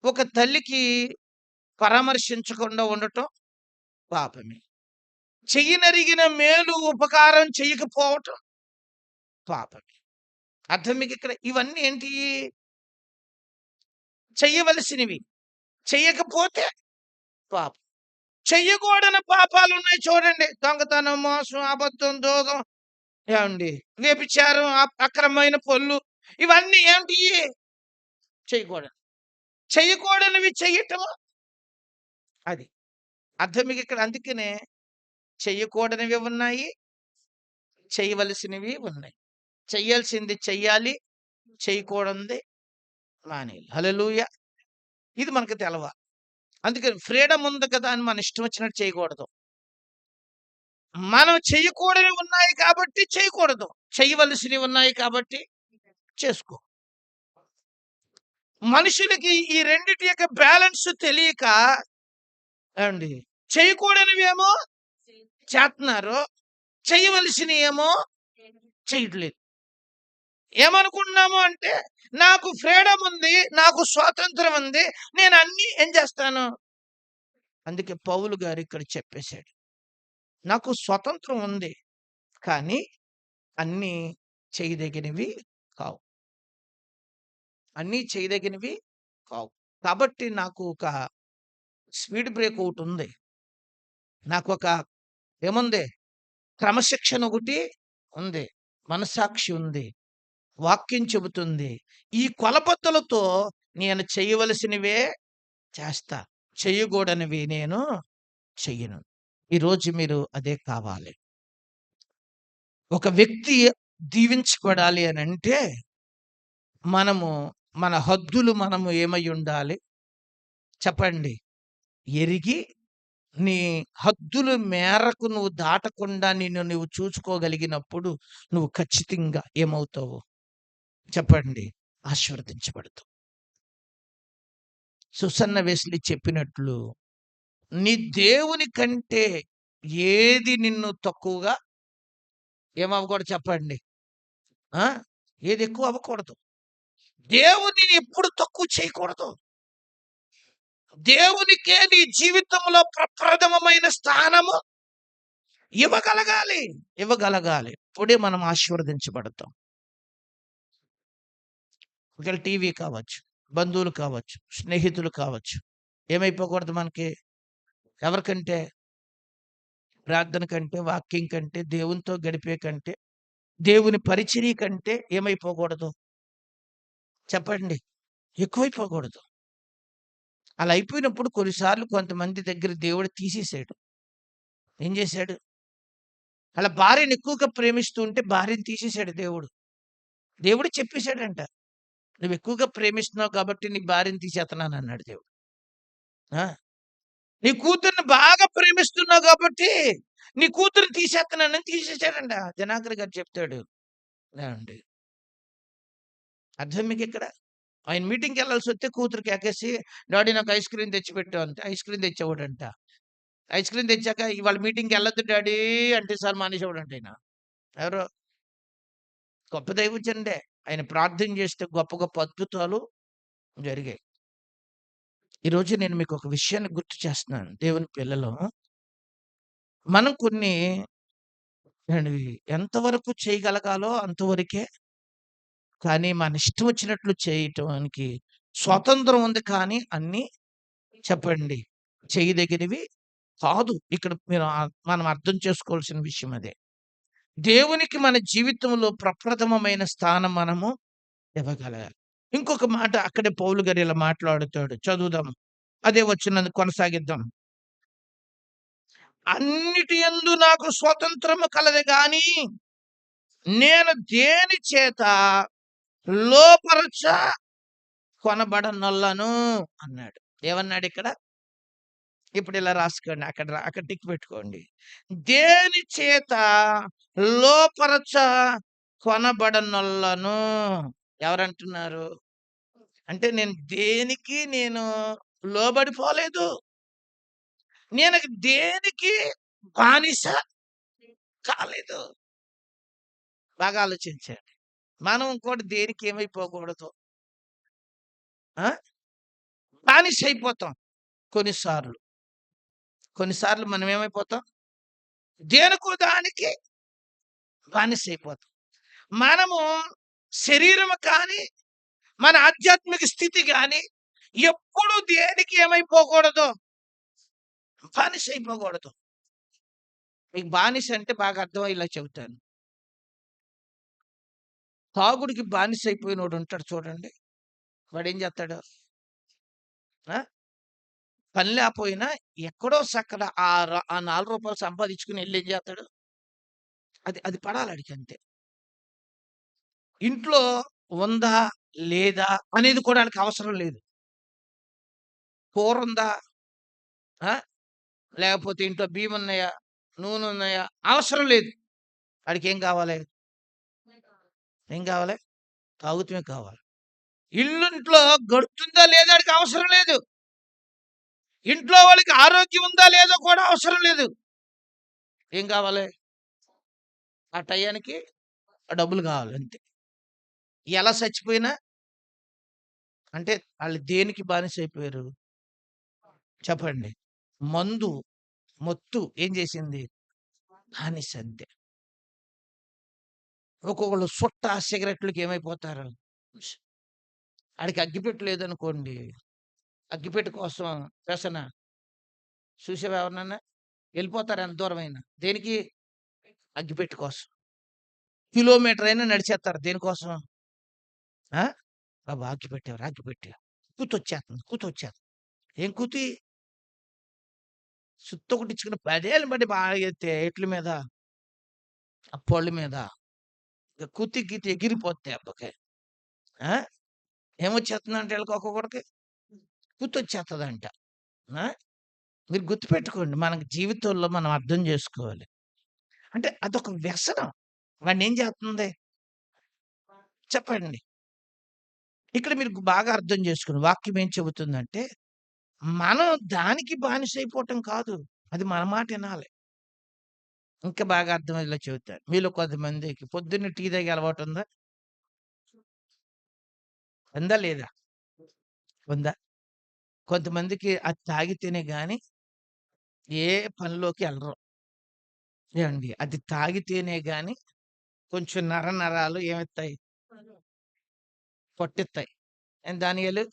ఒక తల్లికి పరామర్శించకుండా ఉండటం పాపమే. చెయ్యనరిగిన మేలు ఉపకారం చెయ్యకపోవటం పాపమే. అర్థం మీకు ఇక్కడ ఇవన్నీ ఏంటి? చెయ్యవలసినవి. చెయ్యకపోతే పాపం. చెయ్యకూడని పాపాలు ఉన్నాయి చూడండి. దొంగతనం, మోసం, అబద్ధం, దోగం, ఏమండి వ్యభిచారం, అక్రమమైన పనులు, ఇవన్నీ ఏమిటి? చేయకూడదు. చెయ్యకూడనివి చెయ్యటం అది. అర్థం మీకు ఇక్కడ. అందుకనే చెయ్యకూడనివి ఉన్నాయి, చేయవలసినవి ఉన్నాయి. చెయ్యాల్సింది చెయ్యాలి, చేయకూడనిది మానేయాలి. హల్లెలూయా! ఇది మనకు తెలవాలి. అందుకని ఫ్రీడమ్ ఉంది కదా అని మన ఇష్టం వచ్చినట్టు చేయకూడదు. మనం చెయ్యకూడనివి ఉన్నాయి కాబట్టి చేయకూడదు. చేయవలసినవి ఉన్నాయి కాబట్టి చేసుకో. మనుషులకి ఈ రెండిటి యొక్క బ్యాలెన్స్ తెలియక ఏమండి చేయకూడనివేమో చేస్తున్నారు, చేయవలసినవేమో చేయట్లేదు. ఏమనుకుంటున్నాము అంటే నాకు ఫ్రీడమ్ ఉంది, నాకు స్వాతంత్రం ఉంది, నేను అన్నీ ఏం చేస్తాను? అందుకే పౌలు గారు ఇక్కడ చెప్పేశాడు. నాకు స్వతంత్రం ఉంది, కానీ అన్నీ చేయదగినవి కావు. అన్నీ చేయదగినవి కావు. కాబట్టి నాకు ఒక స్పీడ్ బ్రేక్ ఒకటి ఉంది. నాకు ఒక ఏముంది? క్రమశిక్షణ ఒకటి ఉంది. మనస్సాక్షి ఉంది. వాక్యం చెబుతుంది. ఈ కొలబద్దలతో నేను చేయవలసినవే చేస్తా. చేయకూడనివి నేను చెయ్యను. ఈరోజు మీరు అదే కావాలి. ఒక వ్యక్తి దీవించబడాలి అనంటే మనము మన హద్దులు మనము ఏమై ఉండాలి? చెప్పండి. ఎరిగి నీ హద్దుల మేరకు నువ్వు దాటకుండా నిన్ను నువ్వు చూసుకోగలిగినప్పుడు నువ్వు ఖచ్చితంగా ఏమవుతావు? చెప్పండి. ఆశీర్వదించబడతావు. సుసన్న వెస్లీ చెప్పినట్లు నీ దేవుని కంటే ఏది నిన్ను తక్కువగా ఏమవ్వకూడదు చెప్పండి. ఆ? ఏది ఎక్కువ అవ్వకూడదు. దేవుని ఎప్పుడు తక్కువ చేయకూడదు. దేవునికే నీ జీవితంలో ప్రప్రథమమైన స్థానము ఇవ్వగలగాలి. ఇవ్వగలగాలి. అప్పుడే మనం ఆశీర్వదించబడతాం. ఒకవేళ టీవీ కావచ్చు, బంధువులు కావచ్చు, స్నేహితులు కావచ్చు, ఏమైపోకూడదు మనకి? ఎవరికంటే? ప్రార్థన కంటే, వాక్యం కంటే, దేవునితో గడిపే కంటే, దేవుని పరిచర్య కంటే ఏమైపోకూడదు? చెప్పండి. ఎక్కువైపోకూడదు. అలా అయిపోయినప్పుడు కొన్నిసార్లు కొంతమంది దగ్గర దేవుడు తీసేసాడు. ఏం చేశాడు? అలా భార్యను ఎక్కువగా ప్రేమిస్తూ ఉంటే భార్యను తీసేశాడు దేవుడు. దేవుడు చెప్పేశాడంట. నువ్వు ఎక్కువగా ప్రేమిస్తున్నావు కాబట్టి నీ భార్యను తీసేస్తున్నాను అన్నాడు దేవుడు. ఆ? నీ కూతుర్ని బాగా ప్రేమిస్తున్నావు కాబట్టి నీ కూతురుని తీసేస్తున్నానని తీసేశాడంట. జనార్దన్ గారు చెప్తాడు. ఏమండి అర్థం మీకు ఇక్కడ? ఆయన మీటింగ్కి వెళ్ళాల్సి వస్తే కూతురికి ఎక్కేసి డాడీ నాకు ఐస్ క్రీమ్ తెచ్చిపెట్టు అంటే ఐస్ క్రీమ్ తెచ్చేవాడంట. ఐస్ క్రీమ్ తెచ్చాక ఇవాళ మీటింగ్కి వెళ్ళొద్దు డాడీ అంటే సార్ మానేసేవాడంట ఆయన. ఎవరో గొప్ప దైవజనుడే. ఆయన ప్రార్థన చేస్తే గొప్ప గొప్ప అద్భుతాలు జరిగాయి. ఈరోజు నేను మీకు ఒక విషయాన్ని గుర్తు చేస్తున్నాను. దేవుని పిల్లలు మనం కొన్ని ఎంతవరకు చేయగలగాలో అంతవరకే. కానీ మన ఇష్టం వచ్చినట్లు చేయటానికి స్వాతంత్రం ఉంది, కానీ అన్నీ చెప్పండి చేయదగినవి కాదు. ఇక్కడ మీరు మనం అర్థం చేసుకోవాల్సిన విషయం అదే. దేవునికి మన జీవితంలో ప్రప్రథమమైన స్థానం మనము ఇవ్వగలగాలి. ఇంకొక మాట అక్కడే పౌలు గారు ఇలా మాట్లాడుతాడు. చదువుదాం. అదే వచనాన్ని కొనసాగిద్దాం. అన్నిటి యందు నాకు స్వతంత్రము కలదు గాని, నేను దేని చేత లోపరచ కొనబడనొల్లను అన్నాడు. ఏమన్నాడిక్కడ? ఇప్పుడు ఇలా రాసుకోండి. అక్కడ టిక్ పెట్టుకోండి. దేని చేత లోపరచ కొనబడనొల్లను. ఎవరంటున్నారు? అంటే నేను లోబడిపోలేదు. నేను దేనికి బానిస కాలేదు. బాగా ఆలోచించండి. మనం కూడా దేనికి ఏమైపోకూడదు. ఆ! బానిస అయిపోతాం కొన్నిసార్లు. కొన్నిసార్లు మనం ఏమైపోతాం? దేనికో దానికి బానిస అయిపోతాం. మనము శరీరము కానీ, మన ఆధ్యాత్మిక స్థితి గాని ఎప్పుడు దేనికి ఏమైపోకూడదు? బానిస అయిపోకూడదు. మీకు బానిస అంటే బాగా అర్థమయ్యేలా చెబుతాను. తాగుడికి బానిస అయిపోయినోడు ఉంటాడు చూడండి. వాడేం చేస్తాడు? ఆ! పని లేకపోయినా ఎక్కడో సక్కడ ఆ రూ. 4 సంపాదించుకొని ఎళ్లి ఏం చేస్తాడు? అది అది పడాలి ఆడికంతే. ఇంట్లో ఉందా? లేదా? అనేది కూడా ఆడికి అవసరం లేదు. కూరుందా? ఆ! లేకపోతే ఇంట్లో బియ్యమున్నాయా? నూనెన్నాయా? అవసరం లేదు. ఆడికేం కావాలి? ఏం కావాలి? తాగుతమే కావాలి. ఇంట్లో గడుతుందా లేదా ఆడికి అవసరం లేదు. ఇంట్లో వాళ్ళకి ఆరోగ్యం ఉందా లేదో కూడా అవసరం లేదు. ఏం కావాలి? ఆ టయానికి ఆ డబ్బులు కావాలి అంతే. ఎలా సచ్చిపోయినా అంటే ఆళ్ళు దేనికి బానిసైపోయారు? చెప్పండి. మందు, మత్తు ఏం చేసింది? బానిస అంతే. ఒక్కొక్కళ్ళు సిగరెట్‌లకి ఏమైపోతారు? ఆడికి అగ్గిపెట్టె లేదనుకోండి. అగ్గిపెట్టె కోసం వ్యసన చూసావా ఎవరినన్నా? ఎళ్ళిపోతారు ఎంత దూరమైనా. దేనికి? అగ్గిపెట్టె కోసం. కిలోమీటర్ అయినా నడిచేత్తారు. దేనికోసం? ఆ! బాబు అగ్గిపెట్టెవరా? అగ్గిపెట్టె. కూతొచ్చేత్తంది. ఏం కూతి? సుత్తొకటిచ్చుకుని 10 ఏళ్ళు బడి బాగా ఎట్ల మీద? ఆ పొళ్ళ మీద. ఇక కూతి గీతి ఎగిరిపోద్ది దెబ్బకి. ఆ! ఏమొచ్చేత్తందంట ఈళ్ళకి ఒక్కొక్కడికి? కూతొచ్చేత్తదంట. ఆ! మీరు గుర్తుపెట్టుకోండి. మనకి జీవితంలో మనం అర్థం జేసుకోవాలి. అంటే అదొక వ్యసనం. వాడినేం జేత్తంది? చెప్పండి. ఇక్కడ మీరు బాగా అర్థం జేసుకోండి. వాక్యం ఏం చెబుతుందంటే, మనం దానికి బానిసైపోవటం కాదు. అది మన మాట ఇనాలి. ఇంకా బాగా అర్థమయ్యేలా చెబుతాను. మీలో కొంతమందికి పొద్దున్నే టీ తాగే అలవాటుందా? ఉందా? లేదా? ఉందా? కొంతమందికి అది తాగితేనే గాని ఏ పనిలోకి ఎళ్ళరు. ఏవండీ? అది తాగితేనే గాని కొంచెం నరాలు ఏమెత్తాయి? పట్టెత్తాయి. ఏం దానియేలు?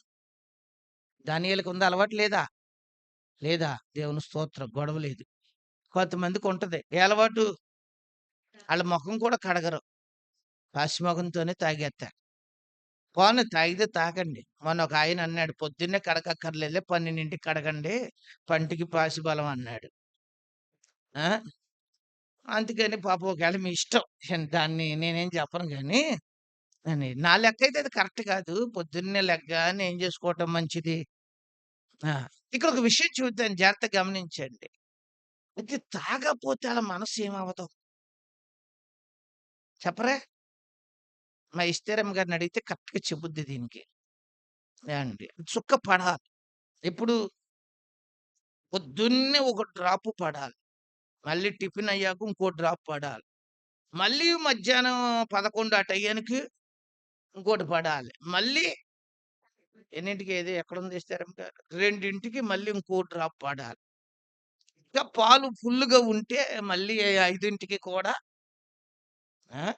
దానియేలుకి ఉందా అలవాటు లేదా? లేదా? దేవుని స్తోత్రం. గొడవ లేదు. కొంతమందికుంటది. ఏ అలవాటు? ఆళ్ళ మొఖం కూడా కడగరు. పాసిమొఖంతోనే తాగేత్తారు. పోనీ తాగితే తాగండి. మొన్న ఒకాయన అన్నాడు, "పొద్దున్నే కడగక్కర్లేదులే 12కి కడగండి. పంటికి పాసి బలం" అన్నాడు. ఆ! అందుకని పాపం ఒకవేళ మీ ఇష్టం. దాన్ని నేనేం చెప్పను గానీ, నా లెక్కయితే అది కరెక్ట్ కాదు. పొద్దున్నే లెగ్గానే ఏం చేసుకోవటం మంచిది. ఆ! ఇక్కడ ఒక విషయం చెబుతాను జాగ్రత్తగా గమనించండి. అయితే తాగపోతే ఆళ్ళ మనసు ఏమవ్వదు చెప్పరా? మా ఇస్తేరమ్మ గారినడిగితే కరెక్ట్‌గా చెప్పుద్ది దీనికి. ఏవండీ? చుక్క పడాలి. ఎప్పుడు? పొద్దున్నే ఒక డ్రాపు పడాలి. మళ్ళీ టిఫిన్ అయ్యాక ఇంకో డ్రాప్ పడాలి. మళ్ళీ మధ్యాహ్నం 11 ఆ టయానికి ఇంకోటి పడాలి. మళ్ళీ ఎన్నింటికి ఏది ఎక్కడుంది ఇస్తారమ్మ గారు? 2కి మళ్ళీ ఇంకో డ్రాప్ పడాలి. ఇంకా పాలు ఫుల్లుగా ఉంటే మళ్ళీ 5కి కూడా ఆ!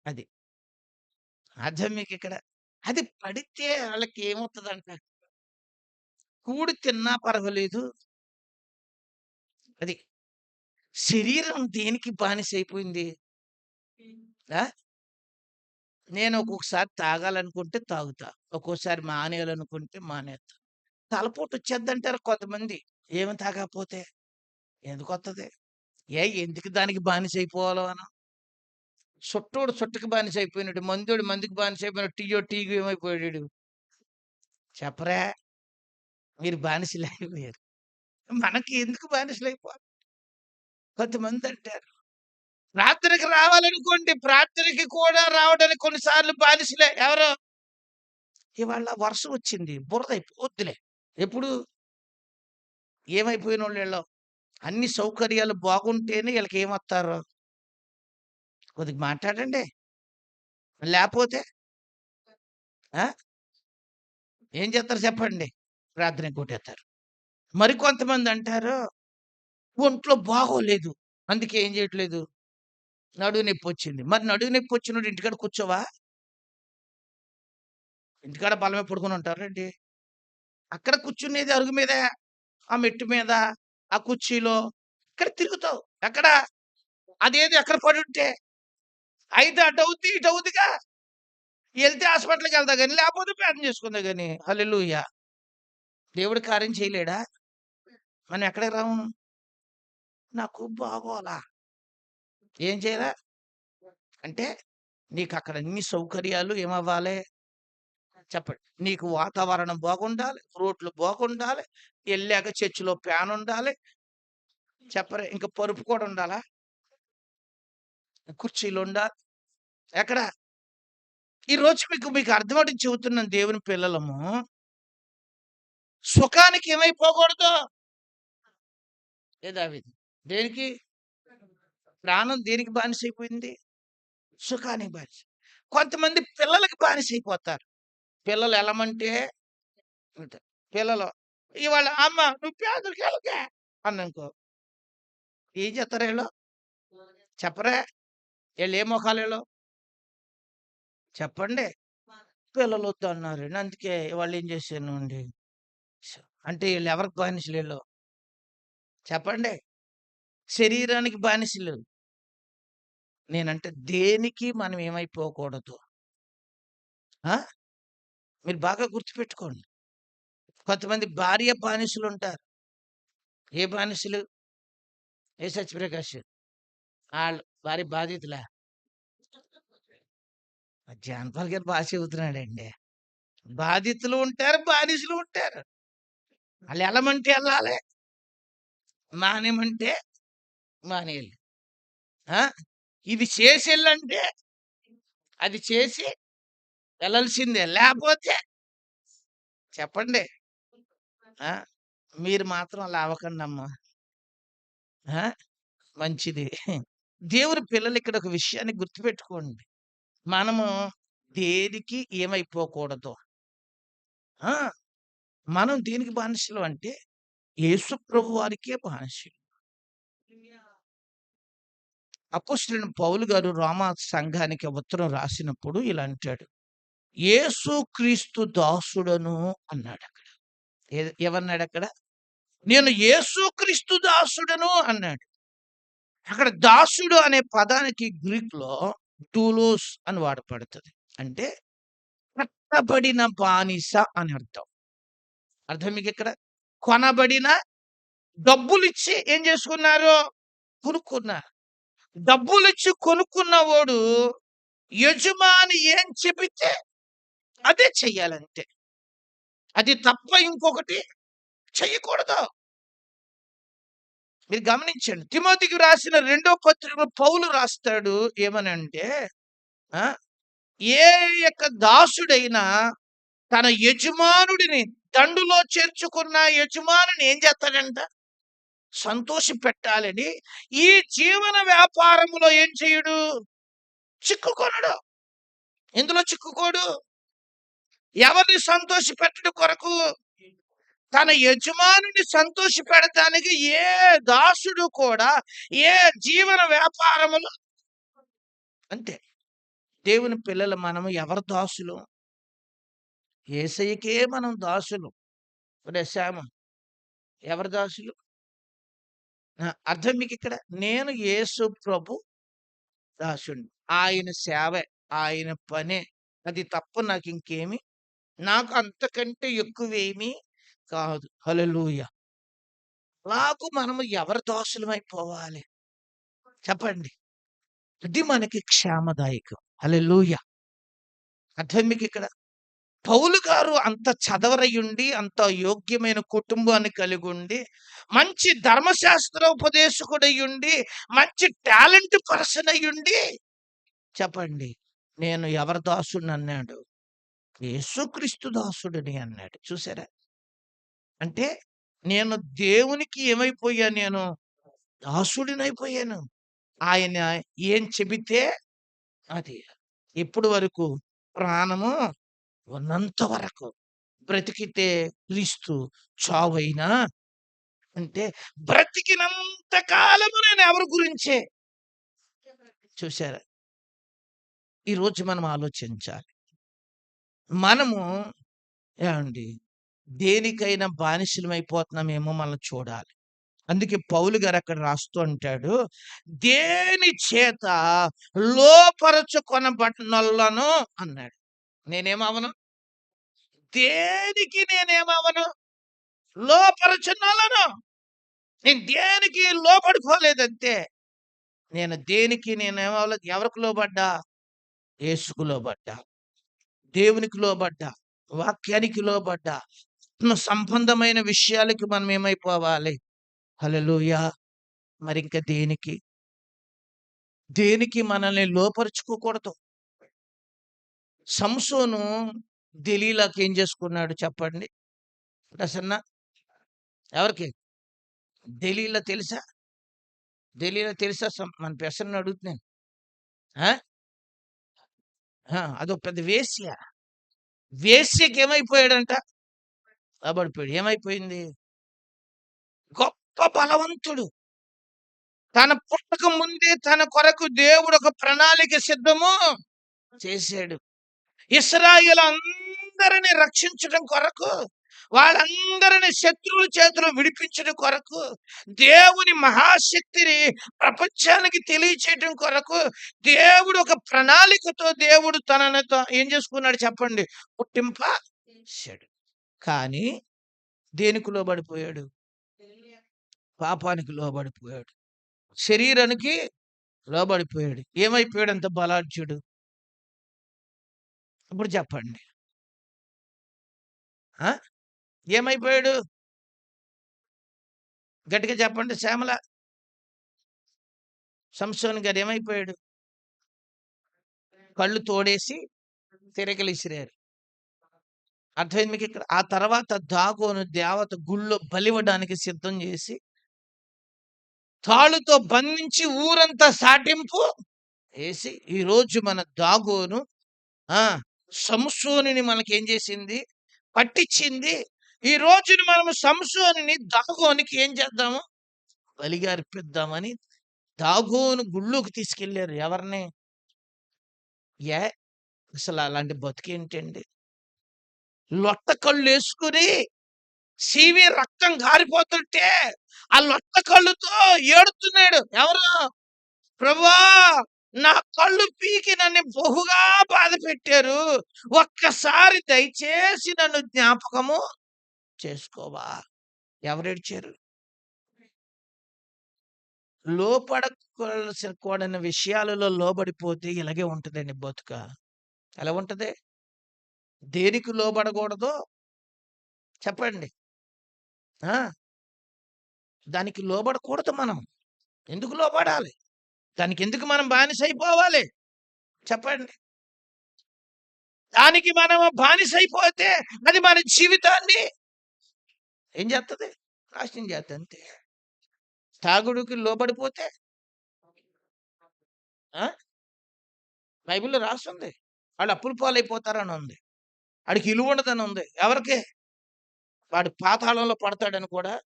అది. అర్థం మీకిక్కడ. అది పడితే ఆళ్ళకేమవుతదంట, కూడి తిన్నా పర్వాలేదు. అది. శరీరం దేనికి బానిసైపోయింది? ఆ! నేను ఒక్కొక్కసారి తాగాలనుకుంటే తాగుతా. ఒక్కోసారి మానేయాలనుకుంటే మానేత్తా. తలపోటొచ్చేద్దంటారు కొంతమంది. ఏమి తాగకపోతే? ఎందుకొత్తది? ఎందుకు దానికి బానిసైపోవాలో మనం? సుట్టోడు సుట్టకి బానిసైపోయినట్టు, మందోడు మందుకి బానిసైపోయినట్టు, టీయోడు టీకి ఏమైపోయాడు? చెప్పరా? మీరు బానిసలైపోయారు. మనకి ఎందుకు బానిసలైపోవాలి? కొంతమందంటారు. ప్రార్థనకి రావాలనుకోండి, ప్రార్థనకి కూడా రావడానికి కొన్ని సార్లు బానిసలే. ఎవరు? ఇవాళ వర్షం వచ్చింది. వద్దులే. ఎప్పుడు? ఏమైపోయినోళ్ళు ఈళ్ళు. అన్ని సౌకర్యాలు బాగుంటేనే ఈళ్ళకేమొత్తారు? కొద్దిగా మాట్లాడండి. లేపోతే? ఆ! ఏం చేత్తారు చెప్పండి? ప్రార్థనకి కొట్టేత్తారు. మరికొంతమందంటారు, ఒంట్లో బాగోలేదు. అందుకే ఏం చేయట్లేదు? నడుము నొప్పొచ్చింది. మరి నడుము నొప్పొచ్చినోడు ఇంటికాడ కూర్చోవా? ఇంటికాడ బల్ల మీద పడుకొని ఉంటారేంటి? అక్కడ కూర్చునేది అరుగు మీద, ఆ మెట్టు మీద, ఆ కుర్చీలో ఇక్కడ తిరుగుతావు. ఎక్కడ? అదేదో ఎక్కడ పడుంటే? అయితే అటవుద్ది, ఇటవుద్దిగా. ఎళ్తే హాస్పిటల్‌కెళ్తావు గాని, లేపోతే ప్రార్థన చేసుకుందువు గాని. హల్లెలూయా! దేవుడు కార్యం చేయలేడా? మనం ఎక్కడికి రాము? నాకు బాగోలా. ఏం చేయాలా? అంటే నీకక్కడ అన్ని సౌకర్యాలు ఏమవ్వాలి? చెప్పండి. నీకు వాతావరణం బాగుండాలి, రోడ్లు బాగుండాలి, ఎళ్ళాక చర్చిలో ఫ్యానుండాలి. చెప్పరే ఇంక పరుపు కూడా ఉండాలా? కుర్చీలుండాలి. ఎక్కడ? ఈరోజు మీకు అర్థమవడానికి చెబుతున్నాను దేవుని పిల్లలము. సుఖానికి ఏమైపోకూడదు? ఏ దావీదు? దేనికి? ప్రాణం దేనికి బానిసైపోయింది? సుఖానికి బానిస. కొంతమంది పిల్లలకి బానిసైపోతారు. పిల్లలు ఎళ్ళమంటే ఉంటారు. పిల్లలు ఇవాళ అమ్మ నువ్వు పేదరికెళ్ళకే అన్నానుకో. ఏం చేత్తారు ఈళ్ళు? చెప్పరే? ఈళ్ళే మొఖాలీళ్ళు? చెప్పండి. పిల్లలొద్దన్నారండి. అందుకే వాళ్ళేం చేశానండి. స అంటే ఈళ్ళెవరికి బానిసలీళ్ళు? చెప్పండి. శరీరానికి బానిసలు. నేనంటే దేనికి మనం ఏమైపోకూడదు. ఆ! మీరు బాగా గుర్తుపెట్టుకోండి. కొంతమంది భార్య బానిసలుంటారు. ఏ బానిసలు? ఏ సత్యప్రకాష్. ఆళ్ళు భార్య బాధితులా? జానపల్ గారు బా చెబుతున్నాడండి. బాధితులు ఉంటారు, బానిసలు ఉంటారు. ఆళ్ళెళ్ళమంటే ఎళ్ళాలి. మానేయమంటే మానేయాలి. ఆ! ఇది చేసెళ్ళంటే అది చేసి వెళ్ళాల్సిందే. లేపోతే చెప్పండి. ఆ! మీరు మాత్రం అలా అవ్వకండమ్మా. ఆ! మంచిది. దేవుని పిల్లలు ఇక్కడ ఒక విషయాన్ని గుర్తుపెట్టుకోండి. మనము దేనికి ఏమైపోకూడదు. ఆ! మనం దేనికి బానిసలం అంటే యేసు ప్రభు వారికే బానిసలు. అపోస్తలుడైన పౌలు గారు రోమా సంఘానికి ఉత్తరం రాసినప్పుడు ఇలా అంటాడు. యేసు క్రీస్తు దాసుడను అన్నాడక్కడ. ఏమన్నాడక్కడ? నేను యేసు క్రీస్తు దాసుడను అన్నాడు. అక్కడ దాసుడు అనే పదానికి గ్రీక్‌లో డూలోస్ అని వాడబడుతది. అంటే కట్టబడిన బానిస అని అర్థం. అర్థం మీకిక్కడ? కొనబడిన డబ్బులిచ్చి ఏం చేసుకున్నారు? కొనుక్కున్నారు. డబ్బులిచ్చి కొనుక్కున్నవోడు యజమాని ఏం చెబితే అదే చెయ్యాలంతే. అది తప్ప ఇంకొకటి చెయ్యకూడదు. మీరు గమనించండి. తిమోతికి రాసిన రెండో పత్రికలో పౌలు రాస్తాడు ఏమనంటే ఆ! ఏ యొక్క దాసుడైనా తన యజమానుడిని దండులో చేర్చుకున్న యజమానిని ఏం చేస్తాడంట? సంతోషపెట్టాలని ఈ జీవన వ్యాపారములో ఏం చేయడు? చిక్కుకొనడు. ఎందులో చిక్కుకోడు? ఎవరిని సంతోషపెట్టుట కొరకు? తన యజమానుని సంతోషపెడటానికి ఏ దాసుడు కూడా ఏ జీవన వ్యాపారములో అంతే. దేవుని పిల్లలు మనము ఎవరి దాసులం? యేసయ్యకే మనం దాసులం. ఒరేయ్ శాము ఎవరి దాసులు? అర్థం మీకిక్కడ? నేను యేసు ప్రభు దాసుడిని. ఆయన సేవే, ఆయన పనే. అది తప్ప నాకింకేమి నాకు అంతకంటే ఎక్కువేమీ కాదు. హల్లెలూయా! అలాగు మనము ఎవరి దాసులమైపోవాలి చెప్పండి. ఇది మనకి క్షేమదాయకం. హల్లెలూయా! అర్థం మీకిక్కడ? పౌలు గారు అంత చదవరయుండి, అంత యోగ్యమైన కుటుంబాన్ని కలిగుండి, మంచి ధర్మశాస్త్రోపదేశకుడయ్యుండి, మంచి టాలెంట్ పర్సన్ అయ్యుండి చెప్పండి. నేను ఎవరి దాసుడినన్నాడు? యేసుక్రీస్తు దాసుడిని అన్నాడు. చూసారా? అంటే నేను దేవునికి ఏమైపోయాను నేను? దాసుడినైపోయాను. ఆయన ఏం చెబితే అది. ఎప్పుడు వరకు? ప్రాణము ఉన్నంత వరకు. బ్రతికితే క్రీస్తు, చావైనా అంటే బ్రతికినంత కాలము నేను ఎవరి గురించే. చూసారా? ఈరోజు మనం ఆలోచించాలి. మనము ఏమండి దేనికైనా బానిసలమైపోతున్నామేమో మనం చూడాలి. అందుకే పౌలు గారు అక్కడ రాస్తూ అంటాడు, దేని చేత లోపరచుకొనబడినోళ్ళను అన్నాడు. నేనేమవను? దేనికి నేనేమవను? లోపరచునోళ్ళను. నేను దేనికి లోబడిపోలేదంతే. నేను దేనికి నేనేమవ్వలేదు. ఎవరికి లోబడ్డా? యేసుకు లోబడ్డా. దేవునికి లోబడ్డా. వాక్యానికి లోబడ్డా. ఆత్మ సంబంధమైన విషయాలకి మనం ఏమైపోవాలి? హల్లెలూయా! మరింక దేనికి? దేనికి మనల్ని లోపరుచుకోకూడదు. సంసోను దెలీలాకి ఏం చేసుకున్నాడు చెప్పండి? ప్రసన్న ఎవరికి? దెలీలా తెలుసా? దెలీలా తెలుసా? మన ప్రసన్నని అడుగుతున్నాను. ఆ? అదో పెద్ద వేశ్య. వేశ్యకి ఏమైపోయాడంట? లోబడిపోయాడు. ఏమైపోయింది? గొప్ప బలవంతుడు. తన పుట్టక ముందే తన కొరకు దేవుడు ఒక ప్రణాళిక సిద్ధము చేశాడు. ఇశ్రాయేలు అందరిని రక్షించడం కొరకు, వాళ్ళందరిని శత్రువుల చేతిలో విడిపించడం కొరకు, దేవుని మహాశక్తిని ప్రపంచానికి తెలియచేయడం కొరకు దేవుడు ఒక ప్రణాళికతో దేవుడు తనని ఏం చేసుకున్నాడు చెప్పండి? పుట్టింప చేశాడు. కానీ దేనికి లోబడిపోయాడు? పాపానికి లోబడిపోయాడు. శరీరానికి లోబడిపోయాడు. ఏమైపోయాడు అంత బలాఢ్యుడు? ఇప్పుడు చెప్పండి. ఏమైపోయాడు? గట్టిగా చెప్పండి. శ్యామల, సంసోన్ గారు ఏమైపోయాడు? కళ్ళు తోడేసి తిరగలి ఇసిరారు. అర్థమైంది మీకు ఇక్కడ? ఆ తర్వాత దాగోను దేవత గుళ్ళో బలివ్వడానికి సిద్ధం చేసి తాళ్ళుతో బంధించి ఊరంతా సాటింపు వేసి, ఈరోజు మన దాగోను సంసోనుని మనకేం చేసింది? పట్టించింది. ఈ రోజున మనము సంసోనుని దాగోనికి ఏం చేద్దాము? బలిగా అర్పిద్దామని దాగోను గుళ్ళోకి తీసుకెళ్లారు. ఎవరిని? అసలు అలాంటి బతుకేంటండి? లొట్ట కళ్ళు వేసుకుని సీవి రక్తం గారిపోతుంటే ఆ లొట్ట కళ్ళుతో ఏడుతున్నాడు. ఎవరు? ప్రభువా, నా కళ్ళు పీకి నన్ను బహుగా బాధ పెట్టారు. ఒక్కసారి దయచేసి నన్ను జ్ఞాపకము చేసుకోవా. ఎవరేడ్చారు? లోపడవలసిన కూడని విషయాలలో లోబడిపోతే ఇలాగే ఉంటుందండి బతుక. ఎలా ఉంటది? దేనికి లోబడకూడదో చెప్పండి. దానికి లోబడకూడదు మనం. ఎందుకు లోబడాలి? దానికి ఎందుకు మనం బానిసైపోవాలి చెప్పండి? దానికి మనం బానిసైపోతే అది మన జీవితాన్ని ఏం చేస్తుంది? నాశనం చేస్తుంది అంతే. తాగుడుకి లోబడిపోతే బైబిల్లో రాస్తుంది వాళ్ళు అప్పుల పాలైపోతారని ఉంది. వాడికి ఇలువ ఉండదని ఉంది. ఎవరికి? వాడు పాతాళంలో పడతాడని కూడా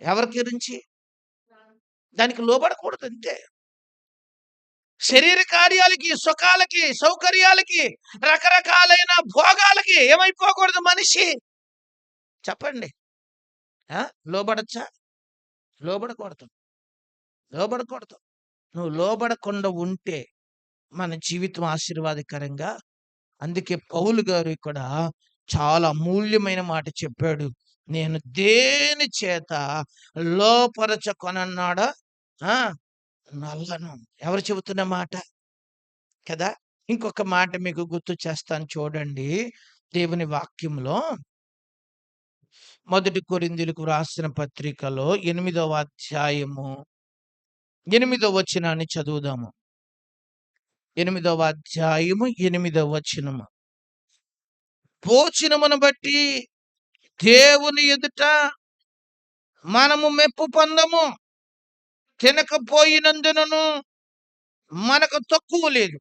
ఎవరికి గురించి? దానికి లోబడకూడదు అంతే. శరీర కార్యాలకి, సుఖాలకి, సౌకర్యాలకి, రకరకాలైన భోగాలకి ఏమైపోకూడదు మనిషి చెప్పండి. లోబడచ్చా? లోబడకూడదు. లోబడకూడదు. నువ్వు లోబడకుండా ఉంటే మన జీవితం ఆశీర్వాదకరంగా. అందుకే పౌలు గారు ఇక్కడ చాలా అమూల్యమైన మాట చెప్పాడు. నేను దేని చేత లోపరచకొనన్నాడా ఆ నల్లను. ఎవరు చెబుతున్న మాట కదా? ఇంకొక మాట మీకు గుర్తు చేస్తాను చూడండి. దేవుని వాక్యంలో మొదటి కొరింథీయులకు రాసిన పత్రికలో 8వ అధ్యాయము 8వ వచనాన్ని చదువుదాము. 8వ అధ్యాయము 8వ వచనము. భోజనమును బట్టి దేవుని ఎదుట మనము మెప్పు పొందము. తినకపోయినందునను మనకు తక్కువ లేదు,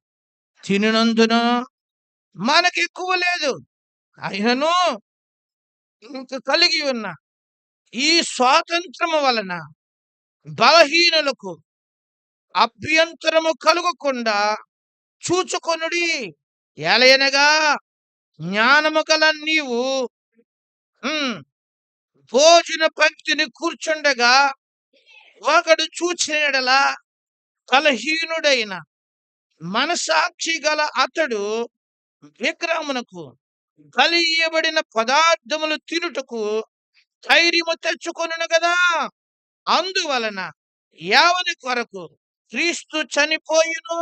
తినినందున మనకు ఎక్కువ లేదు. అయినను ఇంక కలిగి ఉన్న ఈ స్వాతంత్రము వలన బలహీనులకు అభ్యంతరము కలుగకుండా చూచుకొనుడి. ఏలయనగా జ్ఞానము గల నీవు భోజన పంక్తిని కూర్చుండగా ఒకడు చూచిన యెడల బలహీనుడైన మనసాక్షి గల అతడు విగ్రహమునకు బలి ఇయ్యబడిన పదార్థములు తినుటకు ధైర్యము తెచ్చుకొనును కదా. అందువలన ఎవని కొరకు క్రీస్తు చనిపోయిను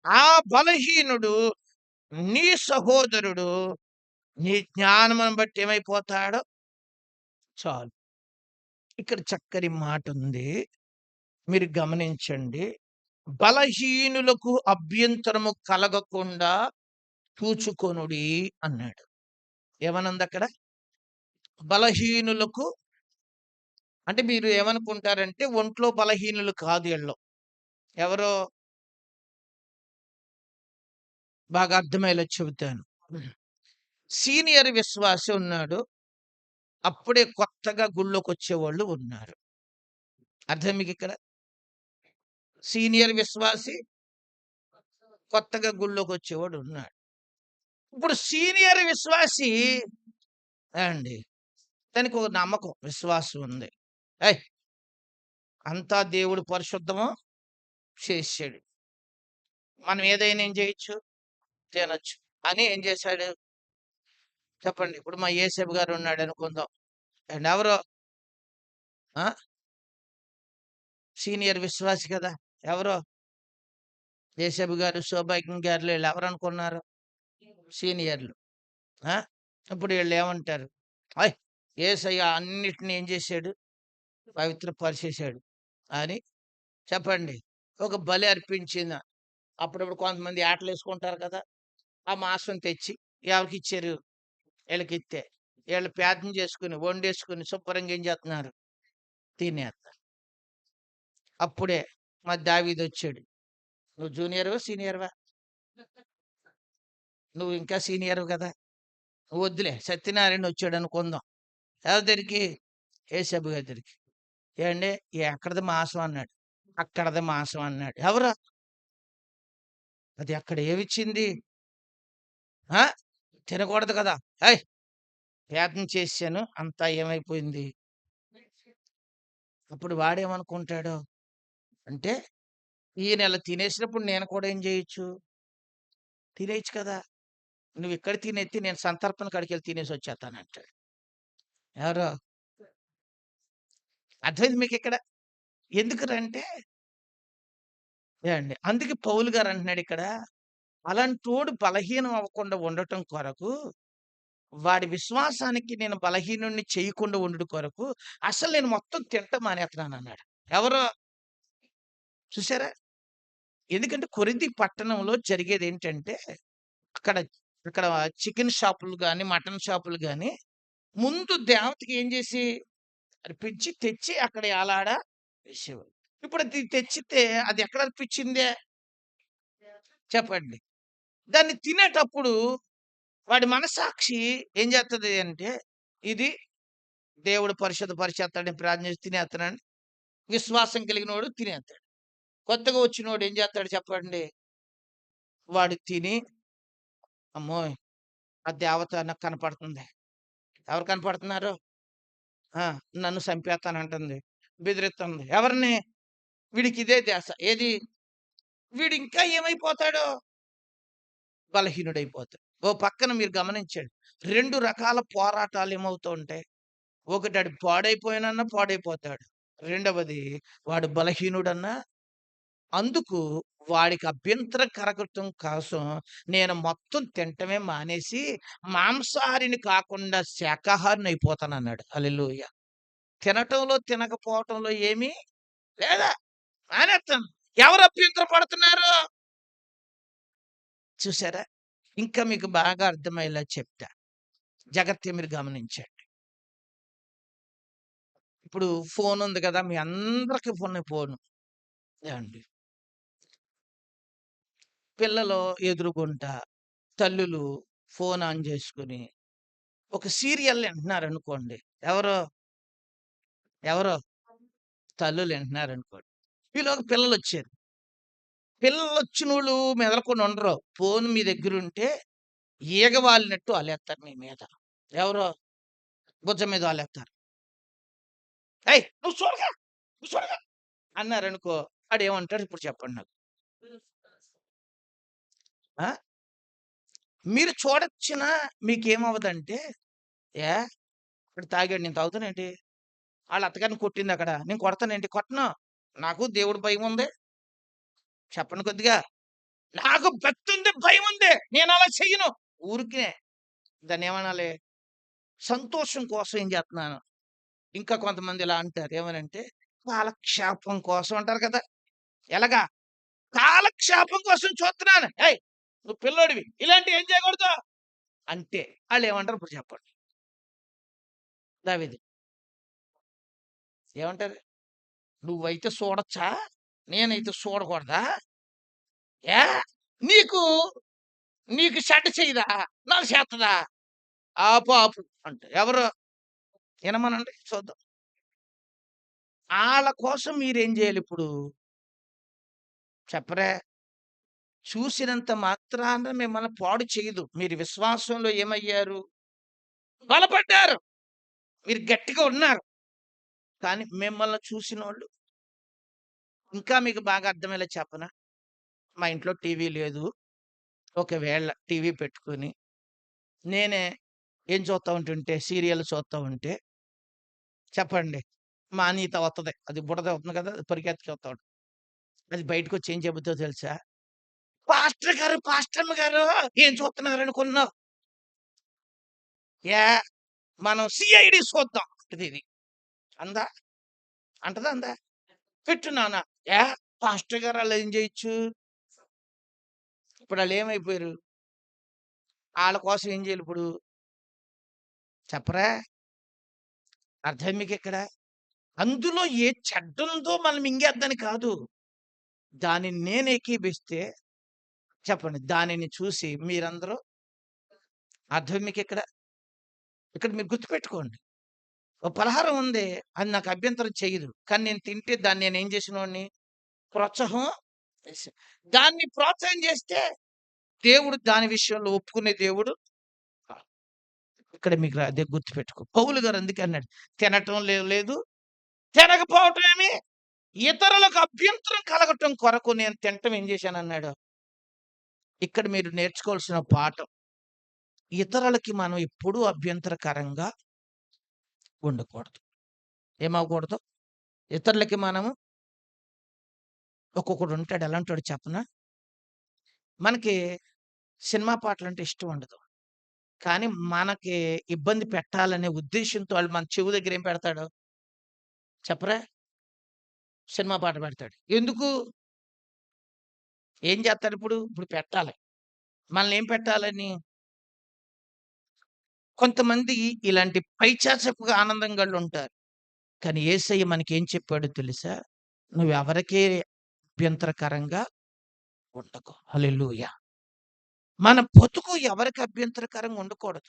ఆ బలహీనుడు నీ సహోదరుడు నీ జ్ఞానమును బట్టి ఏమైపోతాడో చాలు. ఇక్కడ చక్కని మాట ఉంది, మీరు గమనించండి. బలహీనులకు అభ్యంతరము కలగకుండా చూచుకొనుడి అన్నాడు. ఏమనుంది అక్కడ? బలహీనులకు. అంటే మీరు ఏమనుకుంటారంటే ఒంట్లో బలహీనులు కాదు వీళ్ళు. ఎవరో బాగా అర్థమయ్యేలా చెబుతాను. సీనియర్ విశ్వాసి ఉన్నాడు, అప్పుడే కొత్తగా గుళ్ళోకి వచ్చేవాళ్ళు ఉన్నారు. అర్థం మీకు ఇక్కడ? సీనియర్ విశ్వాసి, కొత్తగా గుళ్ళోకి వచ్చేవాడు ఉన్నాడు. ఇప్పుడు సీనియర్ విశ్వాసి అండి, దానికి ఒక నమ్మకం, విశ్వాసం ఉంది. ఏయ్, అంతా దేవుడు పరిశుద్ధము చేసాడు, మనం ఏదైనా ఏం చేయొచ్చు, తినొచ్చు అని ఏం చేశాడు చెప్పండి. ఇప్పుడు మా యేసేపు గారు ఉన్నాడు అనుకుందాం, అండ్ ఎవరో సీనియర్ విశ్వాసి కదా. ఎవరో యేసేపు గారు, సౌభాగ్యం గారు, వీళ్ళు ఎవరు అనుకున్నారు? సీనియర్లు. ఇప్పుడు వీళ్ళు ఏమంటారు? అయ్, యేసయ్య అన్నిటిని ఏం చేశాడు, పవిత్రపరిచేశాడు అని చెప్పండి. ఒక బలి అర్పించిన అప్పుడప్పుడు కొంతమంది ఆటలు వేసుకుంటారు కదా, ఆ మాంసం తెచ్చి ఎవరికి ఇచ్చారు? వీళ్ళకి ఇస్తే వీళ్ళు ప్రార్థన చేసుకుని వండేసుకుని శుభ్రంగా ఏం చేస్తున్నారు, తినేస్తారు. అప్పుడే మా దావీదు వచ్చాడు. నువ్వు జూనియర్వా సీనియర్వా? నువ్వు ఇంకా సీనియర్ కదా, నువ్వు వద్దులే. సత్యనారాయణ వచ్చాడు అనుకుందాం, ఎవరి దగ్గరికి? యేసేపు గారి దగ్గరికి. ఏమండి ఎక్కడది మాంసం అన్నాడు. అక్కడది మాంసం అన్నాడు. ఎవరు? అది అక్కడ ఏమిచ్చింది? తినకూడదు కదా. అయ్, ప్రార్థన చేశాను అంతా ఏమైపోయింది. అప్పుడు వాడేమనుకుంటాడు అంటే, ఈయన ఇలా తినేసినప్పుడు నేను కూడా ఏం చేయొచ్చు, తినేయచ్చు కదా. నువ్వు ఇక్కడ తినేసి నేను సంతర్పణ కాడికి వెళ్ళి తినేసి వచ్చేస్తానంటాడు. ఎవరో అర్థమైంది మీకు ఇక్కడ? ఎందుకంటే ఏమండి, అందుకే పౌలు గారు అంటున్నాడు ఇక్కడ, అలాంటోడు బలహీనం అవ్వకుండా ఉండటం కొరకు, వాడి విశ్వాసానికి నేను బలహీనుడిని చేయకుండా ఉండుట కొరకు అసలు నేను మొత్తం తింటం మానేస్తున్నాను అన్నాడు. ఎవరో చూసారా? ఎందుకంటే కొరింథీ పట్టణంలో జరిగేది ఏంటంటే, అక్కడ ఇక్కడ చికెన్ షాపులు గాని, మటన్ షాపులు గాని ముందు దేవతకి ఏం చేసి అర్పించి తెచ్చి అక్కడ ఏలాడ వేసేవారు. ఇప్పుడు అది తెచ్చితే అది ఎక్కడ అర్పించిందే చెప్పండి. దాన్ని తినేటప్పుడు వాడి మనస్సాక్షి ఏం చేస్తది అంటే, ఇది దేవుడు పరిశుద్ధ పరిచేస్తాడని ప్రార్థన చేసి తినేస్తానని విశ్వాసం కలిగినోడు తినేస్తాడు. కొత్తగా వచ్చినోడు ఏం చేస్తాడు చెప్పండి? వాడు తిని, అమ్మోయ్, ఆ దేవత నాకు కనపడుతుంది. ఎవరు కనపడుతున్నారు? నన్ను చంపేస్తానంటుంది, బెదిరిస్తుంది. ఎవరిని? వీడికి ఇదే ధ్యాస. ఏది? వీడు ఇంకా ఏమైపోతాడు? బలహీనుడైపోతాడు. ఓ పక్కన మీరు గమనించండి. 2 రకాల పోరాటాలు ఏమవుతూ ఉంటాయి. ఒకటి ఆడు పాడైపోయానన్నా పాడైపోతాడు. రెండవది వాడు బలహీనుడన్నా అందుకు వాడికి అభ్యంతరం కలగటం కోసం నేను మొత్తం తినటమే మానేసి మాంసాహారిని కాకుండా శాకాహారిని అయిపోతానన్నాడు. హల్లెలూయా! తినటంలో తినకపోవటంలో ఏమీ లేదా? మానేత్తాను. ఎవరు అభ్యంతర పడుతున్నారు? చూసారా? ఇంకా మీకు బాగా అర్థమయ్యేలా చెప్తా. జాగ్రత్తగా మీరు గమనించండి. ఇప్పుడు ఫోన్ ఉంది కదా! మీ అందరికి ఉన్న ఫోను. ఏవండి? పిల్లలు ఎదురుగుంటా తల్లులు ఫోన్ ఆన్ చేసుకొని ఒక సీరియల్ వింటున్నారనుకోండి. ఎవరో, ఎవరో తల్లులు వింటున్నారనుకోండి. ఈలోగా పిల్లలొచ్చారు. పిల్లలొచ్చినోళ్ళు మెదలకుండా ఉండరు. ఫోన్ మీ దగ్గరుంటే ఈగ వాలినట్టు ఆలేత్తారు మీ మీద. ఎవరో భుజం మీద ఆలేత్తారు. "ఏయ్! నువ్వు చూడగా, నువ్వు చూడగా" అన్నారనుకో ఆడేమంటాడు ఇప్పుడు చెప్పండి నాకు? ఆ! మీరు చూడొచ్చినా మీకేమవ్వదంటే, "ఏ వాడు తాగాడు నేను తాగుతానేంటి? ఆళ్ళ అత్తగారిని కొట్టిందక్కడ. నేను కొడతానేంటి? కొట్టను. నాకు దేవుడి భయముంది." చెప్పండి కొద్దిగా. నాకు భక్తుంది, భయముంది. నేనలా చెయ్యను. ఊరికే దాన్నేమనాలి? సంతోషం కోసం ఏం చేత్తన్నాను. ఇంకా కొంతమంది ఇలా అంటారు. ఏమనంటే, కాలక్షేపం కోసం అంటారు కదా! ఎలాగా? కాలక్షేపం కోసం చూస్తున్నాను. ఏయ్! నువ్వు పిల్లోడివి. ఇలాంటివి ఏం చేయకూడదు. అంటే ఆళ్ళేమంటారు ఇప్పుడు చెప్పండి? దావీదు ఏమంటారు? "నువ్వైతే చూడొచ్చా? నేనైతే చూడకూడదా? ఏ? నీకు నీకు చెడ్డ చెయ్యదా? నాకు చేత్తదా? ఆపు ఆపు" అంటారు. ఎవరు? ఇనమనండి చూద్దాం. ఆళ్ళ కోసం మీరేం జేయాలిప్పుడు? చెప్పరే? చూసినంత మాత్రాన మిమ్మల్ని పాడు చేయదు. మీరు విశ్వాసంలో ఏమయ్యారు? బలపడ్డారు. మీరు గట్టిగా ఉన్నారు. కానీ మిమ్మల్ని చూసినోళ్ళు ఇంకా మీకు బాగా అర్థమయ్యేలా చెప్పనా? మా ఇంట్లో టీవీ లేదు. ఒకవేళ టీవీ పెట్టుకొని నేనే ఏం చూస్తా ఉంటుంటే సీరియల్ చూస్తా ఉంటే చెప్పండి. మా అనిత వత్తది. అది బుడద అవుతుంది కదా! పరిగెత్తి చూస్తా ఉంటది. అది బయటకొచ్చి ఏం చెబుద్దో తెలుసా? పాస్టర్ గారు, పాస్టమ్మ గారు ఏం చూస్తున్నారనుకున్నావు? యాహ్! మనం సీఐడీ చూద్దాం అంటదిది. అందా? అంటదా? అందా? పెట్టు నాన్న. యాహ్! పాస్టర్ గారు ఆళ్ళు ఏం చేయొచ్చు? ఇప్పుడు ఆళ్ళేమైపోయారు? ఆళ్ళ కోసం ఏం చేయాలిప్పుడు? చెప్పరా? అర్థమైందా మీకిక్కడ? అందులో ఏ చెడ్డుందో మనం మింగేద్దని కాదు. దానిని నేను ఏకీభిస్తే చెప్పండి. దానిని చూసి మీరందరూ అర్థమైందా మీకిక్కడ? ఇక్కడ మీరు గుర్తుపెట్టుకోండి. ఓ పలహారం ఉంది. అది నాకు అభ్యంతరం చెయ్యదు. కానీ నేను తింటే దాన్ని నేనేం చేసినోడిని? ప్రోత్సాహం చేశా. దాన్ని ప్రోత్సాహం చేస్తే దేవుడు దాని విషయంలో ఒప్పుకునే దేవుడు కాదు. ఇక్కడ మీకు అదే గుర్తుపెట్టుకో. పౌలు గారు అందుకే అన్నాడు. తినటం లేదు, తినకపోవటం ఏమి ఇతరులకు అభ్యంతరం కలగటం కొరకు నేను తినటం ఏం చేశానన్నాడు. ఇక్కడ మీరు నేర్చుకోవాల్సిన పాఠం. ఇతరులకి మనం ఎప్పుడూ అభ్యంతరకరంగా ఉండకూడదు. ఏమవ్వకూడదు? ఇతరులకి మనము ఒక్కొక్కడు ఉంటాడు. ఎలాంటోడో చెప్పనా? మనకి సినిమా పాటలంటే ఇష్టం ఉండదు. కానీ మనకి ఇబ్బంది పెట్టాలనే ఉద్దేశ్యంతో ఆళ్ళు మన చెవు దగ్గర ఏం పెడతాడు? చెప్పరా? సినిమా పాట పెడతాడు. ఎందుకు? ఏం చేత్తాడిప్పుడు? ఇప్పుడు పెట్టాలి. మనల్ని ఏం పెట్టాలని? కొంతమంది ఇలాంటి పైశాచిక ఆనందం గళ్ళుంటారు. కానీ యేసయ్య మనకేం చెప్పాడో తెలుసా? నువ్వెవరికీ అభ్యంతరకరంగా ఉండకు. హల్లెలూయా! మన బతుకు ఎవరికి అభ్యంతరకరంగా ఉండకూడదు.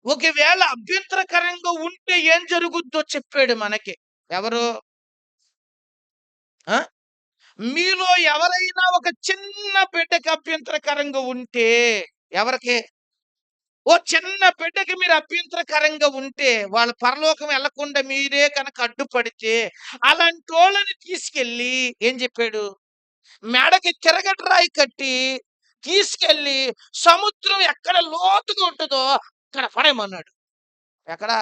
ఒకవేళ అభ్యంతరకరంగా ఉంటే ఏం జరుగుద్దో చెప్పాడు మనకి. ఎవరు? ఆ! మీలో ఎవరైనా ఒక చిన్న బిడ్డకి అభ్యంతరకరంగా ఉంటే ఎవరికి? ఓ చిన్న బిడ్డకి మీరు అభ్యంతరకరంగా ఉంటే, వాళ్ళ పరలోకం వెళ్ళకుండా మీరే కనుక అడ్డుపడితే, అలాంటోళ్ళని తీసుకెళ్ళి ఏం చెప్పాడు? మెడకి తిరగటి రాయి కట్టి తీసుకెళ్ళి సముద్రం ఎక్కడ లోతుగా ఉంటుందో అక్కడ పడేయమన్నాడు. ఎక్కడ?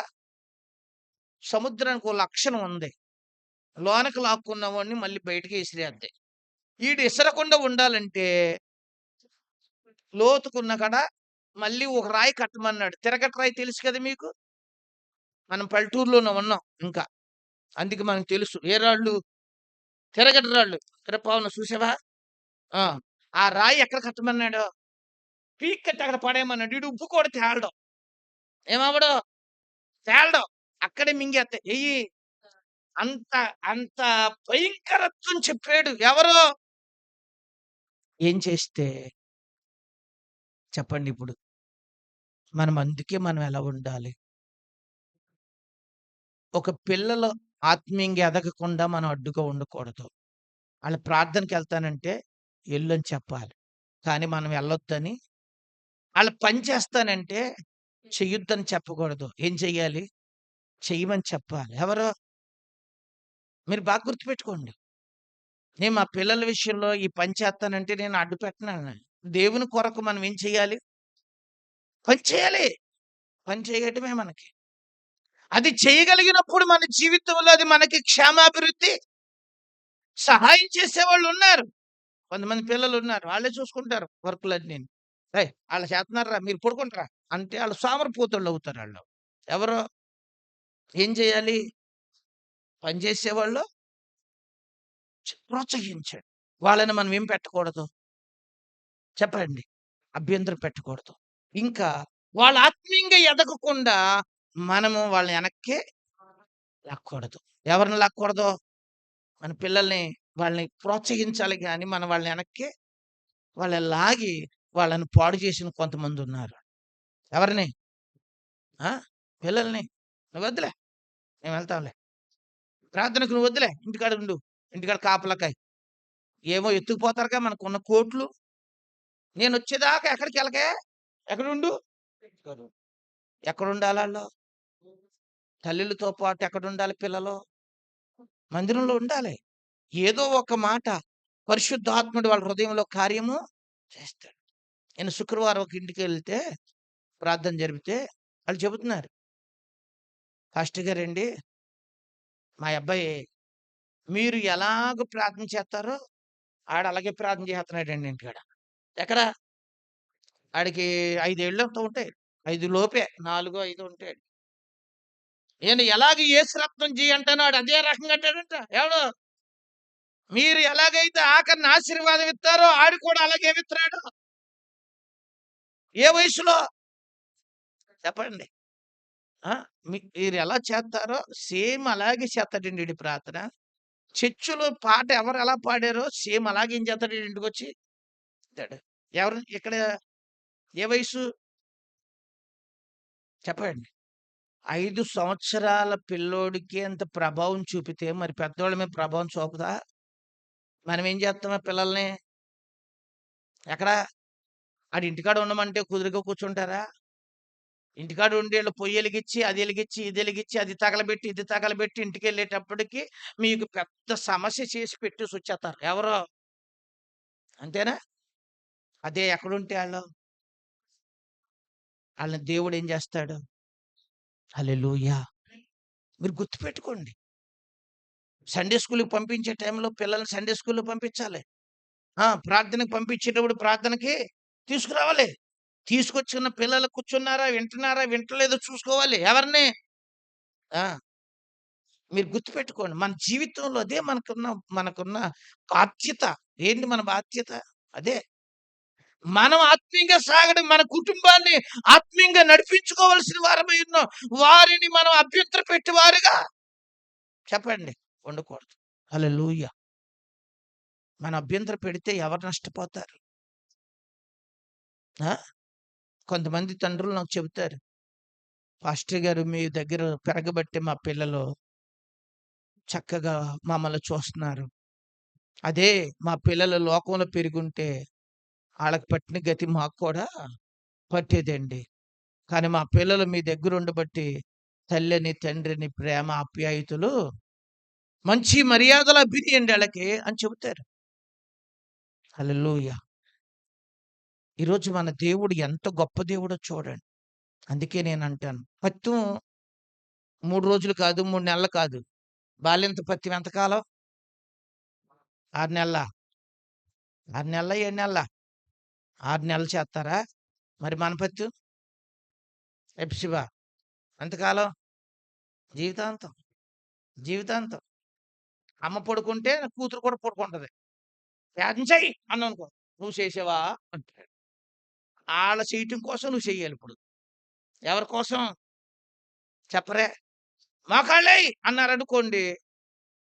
సముద్రానికి ఓ లక్షణం ఉంది. లోనకి లాక్కున్న వాడిని మళ్ళీ బయటికి విసిరేద్ది. ఈడు ఇసరకుండా ఉండాలంటే లోతుకున్న కాడ మళ్ళీ ఒక రాయి కట్టమన్నాడు. తిరగటి రాయి తెలుసు కదా మీకు? మనం పల్లెటూరులోనే ఉన్నాం ఇంకా. అందుకే మనకు తెలుసు. ఏ రాళ్ళు? తిరగటి రాళ్ళు. పవన్ చూసావా? ఆ! ఆ రాయి ఎక్కడ కట్టమన్నాడు? పీక్ కట్టి అక్కడ పడేయమన్నాడు. ఈడు ఉప్పు కూడా తేలడం. ఏమవ్వడు? తేలడం. అక్కడే మింగేత్తాయి. ఎయ్యి. అంత అంత భయంకరత్వం చెప్పాడు. ఎవరు? ఏం చేస్తే చెప్పండి ఇప్పుడు? అందుకే మనం ఎలా ఉండాలి? ఒక పిల్లలు ఆత్మీయంగా ఎదగకుండా మనం అడ్డుగా ఉండకూడదు. ఆళ్ళు ప్రార్థనకెళ్తానంటే ఎళ్ళని చెప్పాలి. కానీ మనం వెళ్ళొద్దని, ఆళ్ళు పని చేస్తానంటే చెయ్యొద్దని చెప్పకూడదు. ఏం చెయ్యాలి? చెయ్యమని చెప్పాలి. ఎవరు? మీరు బాగా గుర్తుపెట్టుకోండి. నేను మా పిల్లల విషయంలో ఈ పని చేస్తానంటే నేను అడ్డు పెట్టనని. దేవుని కొరకు మనం ఏం చేయాలి? పని చేయాలి. పని చేయటమే మనకి. అది చేయగలిగినప్పుడు మన జీవితంలో అది మనకి క్షేమాభివృద్ధి సహాయం చేసేవాళ్ళున్నారు. కొంతమంది పిల్లలున్నారు. వాళ్ళే చూసుకుంటారు వర్కులన్నీని. "ఏయ్! ఆళ్ళు చేత్తన్నారురా మీరు పడుకుంట్రా" అంటే ఆళ్ళు సోమరిపోతోళ్ళవుతారాళ్ళు. ఎవరు? ఏం చేయాలి? పని చేసేవాళ్ళు ప్రోత్సహించండి. వాళ్ళని మనం ఏం పెట్టకూడదు? చెప్పండి. అభ్యంతరం పెట్టకూడదు. ఇంకా వాళ్ళు ఆత్మీయంగా ఎదగకుండా మనము వాళ్ళని వెనక్కి లాక్కూడదు. ఎవరిని లాక్కూడదు? మన పిల్లల్ని వాళ్ళని ప్రోత్సహించాలి గాని, మనం వాళ్ళని వెనక్కి వాళ్ళని లాగి వాళ్ళని పాడు చేసిన కొంతమందున్నారు. ఎవరిని? ఆ! పిల్లల్ని. "నువ్వొద్దులే. మేము వెళ్తాంలే. ప్రార్థనకు నువ్వొద్దులే. ఇంటికాడ ఉండు. ఇంటికాడ కాపలా కాయి." ఏమో ఎత్తుకుపోతారుగా మనకున్న కోట్లు. నేనొచ్చేదాకా ఎక్కడికెళ్ళకే. ఎక్కడుండు? ఎక్కడుండాలాళ్ళు? తల్లులతో పాటు ఎక్కడుండాలి పిల్లలు? మందిరంలో ఉండాలి. ఏదో ఒక మాట పరిశుద్ధాత్ముడు వాళ్ళ హృదయంలో కార్యము చేస్తాడు. నేను శుక్రవారం ఒక ఇంటికెళ్తే ప్రార్థన జరిపితే వాళ్ళు చెబుతున్నారు. "పాస్టర్ గారండి, మా అబ్బాయి మీరు ఎలాగ ప్రార్థన చేత్తారో ఆడు అలాగే ప్రార్థన చేస్తున్నాడండి ఇంటికాడ." ఎక్కడ? ఆడికి 5 ఏళ్ళు ఎంతో ఉంటాయి. 5 లోపే 4, 5 ఉంటాయి. నేను ఎలాగ యేసు రక్తం అంటానో ఆడు అదే రకంగా అంటాడంట. ఎవడు? మీరు ఎలాగైతే ఆఖరిన ఆశీర్వాదం ఇత్తారో ఆడు కూడా అలాగే ఇత్తున్నాడు. ఏ వయసులో? చెప్పండి. ఆ! మీరు ఎలా చేత్తారో సేమ్ అలాగే చేత్తాడండి ఈడు ప్రార్థన. చర్చ్‌లో పాట ఎవరు ఎలా పాడారో సేమ్ అలాగే ఏం చేత్తాడు ఈడు ఇంటికొచ్చి చెప్తాడు. ఎవరు ఇక్కడ ఏ వయసు? చెప్పండి. 5 సంవత్సరాల పిల్లోడికి అంత ప్రభావం చూపితే మరి పెద్దోళ్ళ మీద ప్రభావం చూపదా? మనం ఏం చేస్తాం ఆ పిల్లల్ని? ఎక్కడ? ఆడు ఇంటికాడ ఉండమంటే కుదురుగా కూర్చుంటారా? ఇంటికాడ ఉండి ఈళ్ళు పొయ్యెలిగిచ్చి, అది ఎలిగిచ్చి, ఇది ఎలిగిచ్చి, అది తగలబెట్టి, ఇది తగలబెట్టి ఇంటికెళ్ళేటప్పటికి మీకు పెద్ద సమస్య చేసి పెట్టేసొచ్చేత్తారు. ఎవరు? అంతేనా? అదే ఎక్కడుంటే ఆళ్ళని దేవుడేం జేస్తాడు? హల్లెలూయా! మీరు గుర్తుపెట్టుకోండి. సండే స్కూలుకి పంపించే టైంలో పిల్లల్ని సండే స్కూలుకి పంపించాలి. ప్రార్థనకి పంపించేటప్పుడు ప్రార్థనకి తీసుకురావాలి. తీసుకొచ్చిన పిల్లలు కూర్చున్నారా? వింటున్నారా? వింటలేదో చూసుకోవాలి. ఎవరిని? ఆ! మీరు గుర్తుపెట్టుకోండి. మన జీవితంలో అదే మనకున్న బాధ్యత. ఏంటి మన బాధ్యత? అదే. మనం ఆత్మీయంగా సాగడం, మన కుటుంబాన్ని ఆత్మీయంగా నడిపించుకోవాల్సిన వారమై ఉన్నాం. వారిని మనం అభ్యంతర పెట్టేవారుగా చెప్పండి ఉండకూడదు. హల్లెలూయా! మనం అభ్యంతర పెడితే ఎవరు నష్టపోతారు? ఆ! కొంతమంది తండ్రులు నాకు చెబుతారు. పాస్టర్ గారు మీ దగ్గర పెరగబట్టి మా పిల్లలు చక్కగా మమ్మల్ని చూస్తున్నారు. అదే మా పిల్లలు లోకంలో పెరిగుంటే ఆళ్ళకి పట్టిన గతి మాకు కూడా పట్టేదండి. కానీ మా పిల్లలు మీ దగ్గర ఉండబట్టి తల్లిని, తండ్రిని ప్రేమ, ఆప్యాయతలు, మంచి మర్యాదలు అబ్బినియండి ఆళ్ళకి అని చెబుతారు. హల్లెలూయా! ఈరోజు మన దేవుడు ఎంత గొప్ప దేవుడో చూడండి. అందుకే నేనంటాను. పత్యం 3 రోజులు కాదు, 3 నెలలు కాదు. బాలింత పత్యం ఎంతకాలం? 6 నెలలా? 6 నెలలా? 7 నెలలా? 6 నెలలు చేత్తారా? మరి మన పత్యం? ఎప్సిబా ఎంతకాలం? జీవితాంతం. జీవితాంతం. అమ్మ పడుకుంటే కూతురు కూడా పడుకుంటది. "ప్రార్థన చెయ్యి" అన్నాననుకో, "నువ్వు చేసావా?" అంటాడు. ఆళ్ళ చేయటం కోసం నువ్వు చెయ్యాలిప్పుడు. ఎవరి కోసం? చెప్పరే. "మోకాళ్ళెయ్" అన్నారనుకోండి,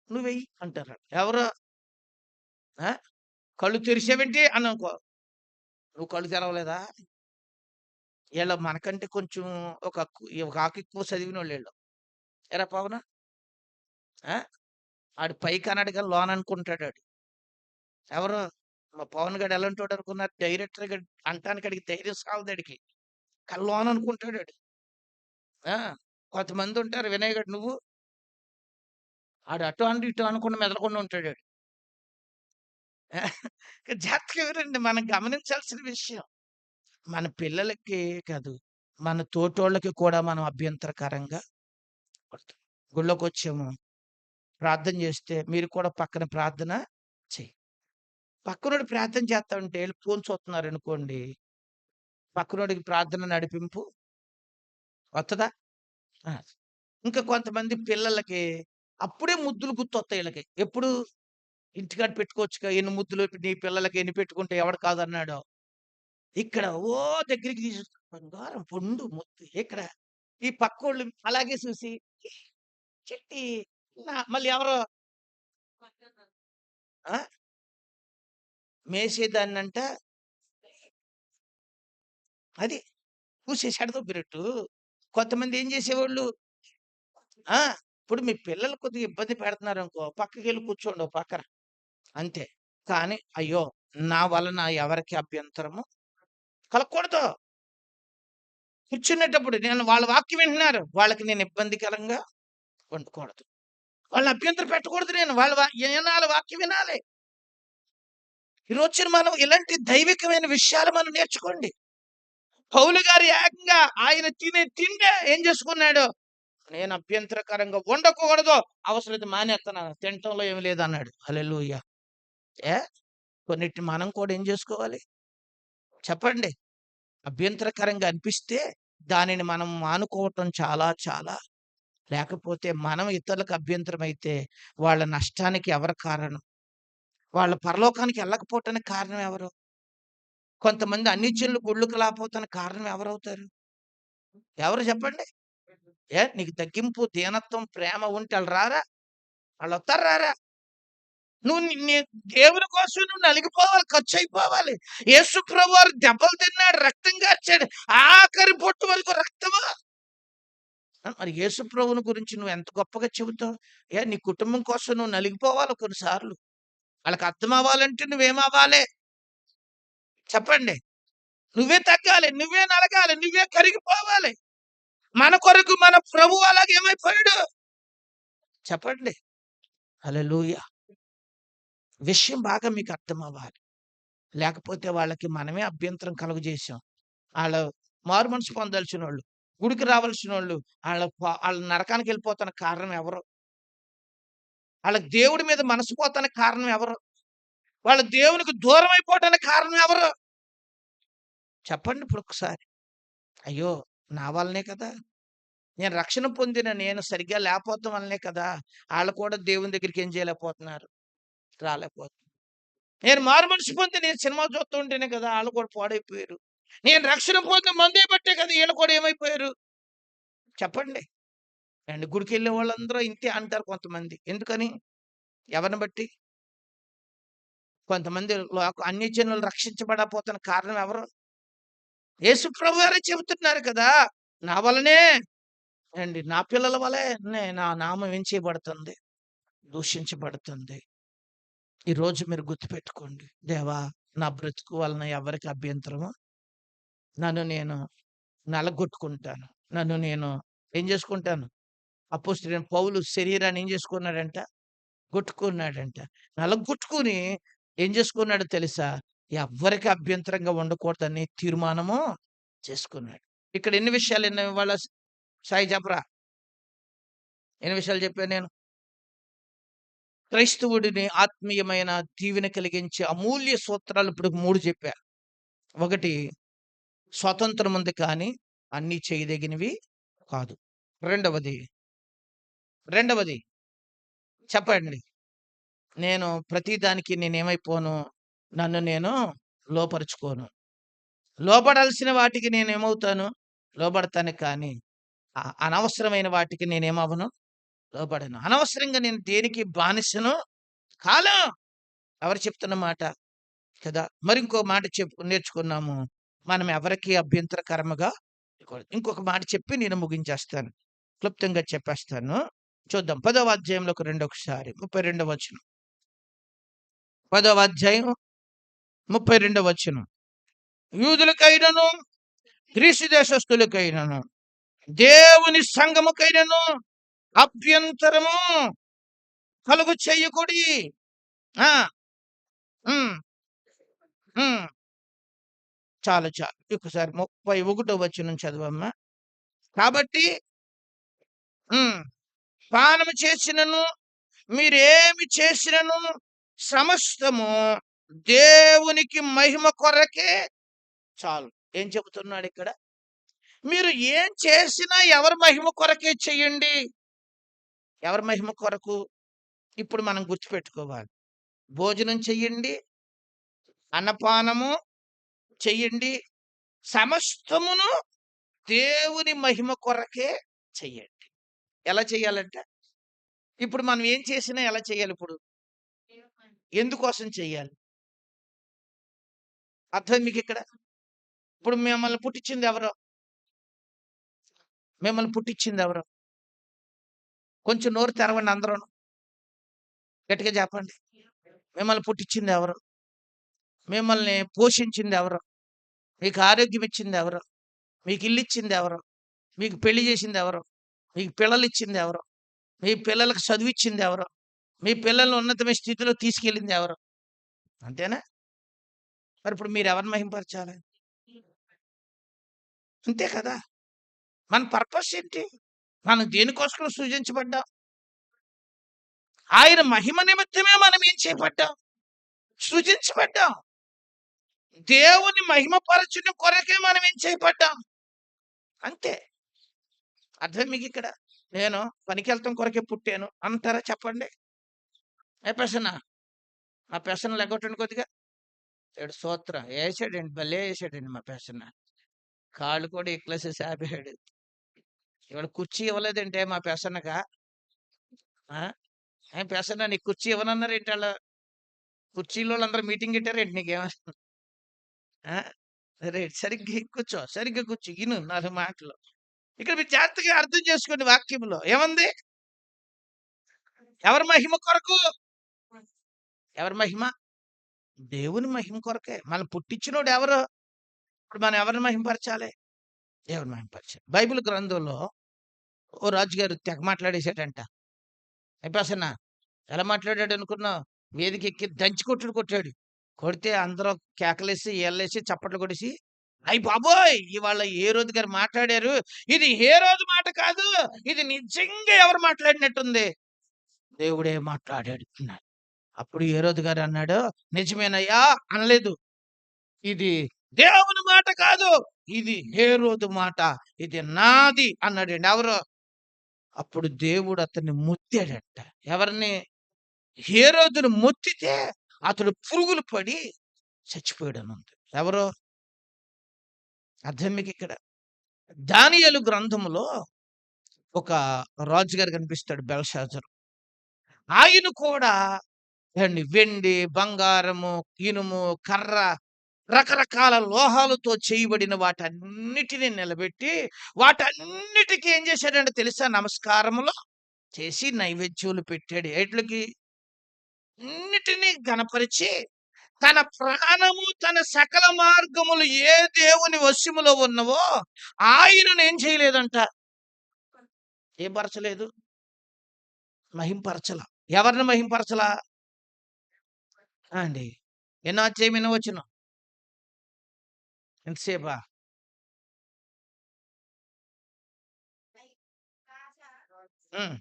"నువ్వెయ్యి" అంటారు. ఎవరు? ఆ! "కళ్ళు తెరిసావేంటి" అన్నాననుకో, "నువ్వు కళ్ళు తెరవలేదా?" ఈళ్ళు మనకంటే కొంచెం ఒక ఎక్కువ చదివినోళ్ళీళ్ళు. ఏరా పవను? ఆ! ఆడు పైకన్నాడు గాని లోననుకుంటాడాడు. ఎవరు? మా పవన్ గాడు ఎలాంటోడనుకున్నారు? డైరెక్టర్‌గా అంటానికి ఆడికి ధైర్యం సాలదాడికి. కానీ లోననుకుంటాడాడు. ఆ! కొంతమందుంటారు వినయ్ గాడు నువ్వు, ఆడు అటు అనడు, ఇటు అనకుండా మెదలకుండా ఉంటాడాడు. జాగ్రత్తగా వినండి, మనం గమనించాల్సిన విషయం. మన పిల్లలకి కాదు, మన తోటోళ్ళకి కూడా మనం అభ్యంతరకరంగా పడతాం. గుళ్ళోకొచ్చాము, ప్రార్థన చేస్తే మీరు కూడా పక్కన ప్రార్థన చెయ్యి. పక్కనోడు ప్రార్థన చేస్తా ఉంటే ఈళ్ళు ఫోన్ చూస్తున్నారనుకోండి, పక్కనోడికి ప్రార్థన నడిపింపు వత్తదా? ఆ! ఇంకా కొంతమంది పిల్లలకి అప్పుడే ముద్దులు గుర్తొస్తాయి ఈళ్ళకి. ఎప్పుడు? ఇంటికాడ పెట్టుకోవచ్చుగా, ఎన్ని ముద్దులు నీ పిల్లలకి ఎన్ని పెట్టుకుంటే ఎవడు కాదన్నాడో. ఇక్కడ దగ్గరికి బంగారం పొండు ముద్దు ఇక్కడ. ఈ పక్కోళ్ళు అలాగే చూసి చిట్టి మళ్ళీ ఎవరో ఆ! మేసేదాన్నంట అది పూసేసి ఎడదొబ్బినట్టు. కొంతమంది ఏం చేసేవాళ్ళు, ఆ! ఇప్పుడు మీ పిల్లలు కొద్దిగా ఇబ్బంది పెడుతున్నారనుకో, పక్కకెళ్ళి కూర్చోండి ఓ పక్కన అంతే. కానీ అయ్యో! నా వలన ఎవరికీ అభ్యంతరము కలగకూడదు. కూర్చునేటప్పుడు నేను వాళ్ళ వాక్యం వింటున్నారు. వాళ్ళకి నేను ఇబ్బందికరంగా ఉండకూడదు. వాళ్ళని అభ్యంతరం పెట్టకూడదు నేను. వాళ్ళ వినాలి, వాక్యం వినాలి. ఈ రోజున మనం ఇలాంటి దైవికమైన విషయాలు మనం నేర్చుకోండి. పౌలు గారు ఏకంగా ఆయన తినే తిండే ఏం చేసుకున్నాడు? నేను అభ్యంతరకరంగా ఉండకూడదు. అవసరమైతే మానేత్తన్నాను. తినటంలో ఏమి లేదన్నాడు. హల్లెలూయా! ఏ కొన్నిటిని మనం కూడా ఏం చేసుకోవాలి? చెప్పండి. అభ్యంతరకరంగా అనిపిస్తే దానిని మనం మానుకోవటం చాలా చాలా, లేకపోతే మనం ఇతరులకు అభ్యంతరమైతే వాళ్ళ నష్టానికి ఎవరు కారణం? వాళ్ళ పరలోకానికి ఎళ్ళకపోవటానికి కారణం ఎవరు? కొంతమంది అన్యజనులు గుళ్ళకి రాపోతానికి కారణం ఎవరవుతారు? ఎవరు చెప్పండి? నీకు తగ్గింపు, దీనత్వం, ప్రేమ ఉంటే ఆళ్ళు రారా? ఆళ్ళొత్తారా రారా? నువ్వు నీ దేవుని కోసం నువ్వు నలిగిపోవాలి, ఖర్చయిపోవాలి. యేసు ప్రభువారు దెబ్బలు తిన్నాడు, రక్తం కార్చాడు. ఆఖరి బొట్టు వరకు రక్తమా? మరి యేసు ప్రభువుని గురించి నువ్వు ఎంత గొప్పగా చెబుతావు? నీ కుటుంబం కోసం నువ్వు నలిగిపోవాలి కొన్నిసార్లు. ఆళ్ళకి అర్థమవ్వాలంటే నువ్వేమవ్వాలి? చెప్పండి. నువ్వే తగ్గాలి, నువ్వే నలగాలి, నువ్వే కరిగిపోవాలి. మన కొరకు మన ప్రభువు అలాగేమైపోయాడు? చెప్పండి. హల్లెలూయా! విషయం బాగా మీకు అర్థమవ్వాలి. లేకపోతే వాళ్ళకి మనమే అభ్యంతరం కలుగజేశాం. ఆళ్ళు మారుమనసు పొందాల్సినోళ్ళు, గుడికి రావాల్సినోళ్ళు, ఆళ్ళు నరకానికెళ్ళిపోతానికి కారణం ఎవరు? ఆళ్ళకి దేవుడి మీద మనసు పోతానికి కారణం ఎవరు? వాళ్ళు దేవునికి దూరం అయిపోవటానికి కారణం ఎవరు? చెప్పండి ఇప్పుడొక్కసారి. అయ్యో! నా వల్లనే కదా! నేను రక్షణ పొందిన నేను సరిగ్గా లేపోవటం వల్లనే కదా! ఆళ్ళు కూడా దేవుని దగ్గరికి ఏం చేయలేకపోతున్నారు? రాలేకపోతున్నారు. నేను మారుమనసు పొంది నేను సినిమా చూస్తూ ఉంటేనే కదా! ఆళ్ళు కూడా పాడైపోయారు. నేను రక్షణ పొంది మందే బట్టే కదా! ఈళ్ళు కూడా ఏమైపోయారు? చెప్పండి. గుడికెళ్ళే వాళ్ళందరూ ఇంతే అంటారు కొంతమంది. ఎందుకని? ఎవరిని బట్టి? కొంతమంది అన్యజనులు రక్షించబడపోతున్న కారణం ఎవరు? యేసు ప్రభువారే చెబుతున్నారు కదా! నా వల్లనే నా పిల్లల వలనే నా నామం ఏం చేయబడుతుంది? దూషించబడుతుంది. ఈరోజు మీరు గుర్తుపెట్టుకోండి. దేవా! నా బ్రతుకు వలన ఎవరికి అభ్యంతరము నన్ను నేను నలగొట్టుకుంటాను. నన్ను నేను ఏం చేసుకుంటాను? అపోస్తలుడైన పౌలు శరీరాన్ని ఏం చేసుకున్నాడంట? కొట్టుకున్నాడంట. నలగొట్టుకొని ఏం చేసుకున్నాడో తెలుసా? ఎవ్వరికి అభ్యంతరంగా ఉండకూడదని తీర్మానము చేసుకున్నాడు. ఇక్కడ ఎన్ని విషయాలు విన్నాం ఇవాళ? సాయి చెప్పరా? ఎన్ని విషయాలు చెప్పాను నేను? క్రైస్తవుడిని ఆత్మీయమైన దీవెన కలిగించే అమూల్య సూత్రాలు ఇప్పుడు 3 చెప్పా. ఒకటి, స్వాతంత్రం ఉంది కానీ అన్నీ చేయదగినవి కాదు. రెండవది, రెండవది చెప్పండి. నేను ప్రతి దానికి నేనేమైపోను, నన్ను నేను లోపరుచుకోను. లోబడాల్సిన వాటికి నేనేమవుతాను? లోబడతాను కానీ, అనవసరమైన వాటికి నేనేమవ్వను? లోబడను. అనవసరంగా నేను దేనికి బానిసను కాను. ఎవరు చెప్తున్న మాట కదా! మరింకో మాట నేర్చుకున్నాము. మనం ఎవరికీ అభ్యంతరకరముగా ఉండకూడదు. ఇంకొక మాట చెప్పి నేను ముగించేస్తాను. క్లుప్తంగా చెప్పేస్తాను. చూద్దాం. 10వ అధ్యాయంలోకి రండి ఒకసారి. 32వ వచనం. 10వ అధ్యాయం 32వ వచనం. యూదులకైనను, గ్రీసు దేశస్థులకైనను, దేవుని సంఘముకైనను అభ్యంతరము కలుగు చేయకుడి. ఆ! హ్మ్. హ్మ్. చాలు. ఒకసారి 31వ వచనం చదవమ్మా. కాబట్టి హ్మ్. పానము చేసినను, మీరేమి చేసినను సమస్తము దేవునికి మహిమ కొరకే చాలు. ఏం చెబుతున్నాడిక్కడ? మీరు ఏం చేసినా ఎవరి మహిమ కొరకే చెయ్యండి. ఎవరి మహిమ కొరకు? ఇప్పుడు మనం గుర్తుపెట్టుకోవాలి. భోజనం చెయ్యండి, అన్నపానము చెయ్యండి, సమస్తమును దేవుని మహిమ కొరకే చెయ్యండి. ఎలా చెయ్యాలంట? ఇప్పుడు మనం ఏం చేసినా ఎలా చేయాలి ఇప్పుడు? ఎందుకోసం చెయ్యాలి? అర్థం మీకిక్కడ? ఇప్పుడు మిమ్మల్ని పుట్టించింది ఎవరు? మిమ్మల్ని పుట్టించింది ఎవరు? కొంచెం నోరు తెరవండి అందరూను. గట్టిగా చెప్పండి. మిమ్మల్ని పుట్టించింది ఎవరు? మిమ్మల్ని పోషించింది ఎవరు? మీకు ఆరోగ్యం ఇచ్చింది ఎవరు? మీకు ఇల్లు ఇచ్చింది ఎవరు? మీకు పెళ్లి చేసింది ఎవరు? మీకు పిల్లలు ఇచ్చింది ఎవరు? మీ పిల్లలకు చదువిచ్చింది ఎవరు? మీ పిల్లల్ని ఉన్నతమైన స్థితిలో తీసుకెళ్ళింది ఎవరు? అంతేనా? మరి ఇప్పుడు మీరు ఎవరిని మహిమపరచాలి? అంతే కదా! మన పర్పస్ ఏంటి? మనం దేనికోసం సృజించబడ్డాం? ఆయన మహిమ నిమిత్తమే మనం ఏం చేయబడ్డాం? సృజించబడ్డాం. దేవుని మహిమపరచుట కొరకే మనం ఏం చేయబడ్డాం? అంతే. అర్థం మీకిక్కడ? నేను పనికెళ్ళటం కొరకే పుట్టాను అంటారా చెప్పండి? ఏ పెసన్న? మా పెసన్న లెగ్గొట్టండి కొద్దిగా. ఏడు స్తోత్రం. ఏసాడండి. భలే ఏసాడండి మా పెసన్న. కాళ్ళు కూడా ఎక్కేసేసి ఆపేసాడు. ఇవాళ కుర్చీ ఇవ్వలేదంటే మా పెసన్నగా? ఆ! ఏం పెసన్న నీకు కుర్చీ ఇవ్వనన్నారేంటి ఆళ్ళు? కుర్చీలోళ్ళందరూ మీటింగ్ పెట్టారేంటి నీకేమైనా? ఆ! రైట్. సరిగ్గా కూర్చో. ఇను 4 మాటలు. ఇక్కడ మీరు జాగ్రత్తగా అర్థం చేసుకోండి వాక్యంలో. ఏముంది? ఎవరి మహిమ కొరకు? ఎవరి మహిమ? దేవుని మహిమ కొరకే. మనల్ని పుట్టించినోడు ఎవరు? ఇప్పుడు మనం ఎవరిని మహిమపరచాలి? దేవుని మహిమపరచాలి. బైబిల్ గ్రంథంలో ఓ రాజుగారు తెగ మాట్లాడేసాడంట. అయిపోసన్న ఎలా మాట్లాడాడు అనుకున్నావు? వేదికెక్కి దంచి కొట్టాడు. కొడితే అందరూ కేకలేసి, ఈళ్ళేసి, చప్పట్లు కొట్టేసి, అయ్య బాబోయ్! ఇవాళ హేరోదు గారు మాట్లాడారు. ఇది హేరోదు మాట కాదు. ఇది నిజంగా ఎవరు మాట్లాడినట్టుంది. దేవుడే మాట్లాడాడు అన్నాడు. అప్పుడు హేరోదు గారు అన్నాడు, నిజమేనయ్యా అనలేదు. ఇది దేవుని మాట కాదు. ఇది హేరోదు మాట. ఇది నాది అన్నాడండి. ఎవరు? అప్పుడు దేవుడు అతన్ని ముత్తాడంట. ఎవరిని? హేరోదును మొత్తితే అతడు పురుగులు పడి చచ్చిపోయాడనుంది. ఎవరు? అర్థం మీకిక్కడ? దానియేలు గ్రంథములో ఒక రాజుగారు కనిపిస్తాడు బెల్షాజరు. ఆయన కూడా వెండి, బంగారము, ఇనుము, కర్ర, రకరకాల లోహాలతో చేయబడిన వాటన్నిటిని నిలబెట్టి, వాటన్నిటికి ఏం చేశాడంటే తెలుసా? నమస్కారములు చేసి నైవేద్యములు పెట్టాడు. ఎట్లకి? అన్నిటిని ఘనపరిచి తన ప్రాణము తన సకల మార్గములు ఏ దేవుని వశములో ఉన్నవో ఆయనను ఏం చేయలేదంట, ఏం పరచలేదు, మహింపరచల. ఎవరిని మహింపరచలా అండి? ఎన్నో అధ్యాయం ఎన్నో వచనం? ఎంతసేపా? ఉమ్,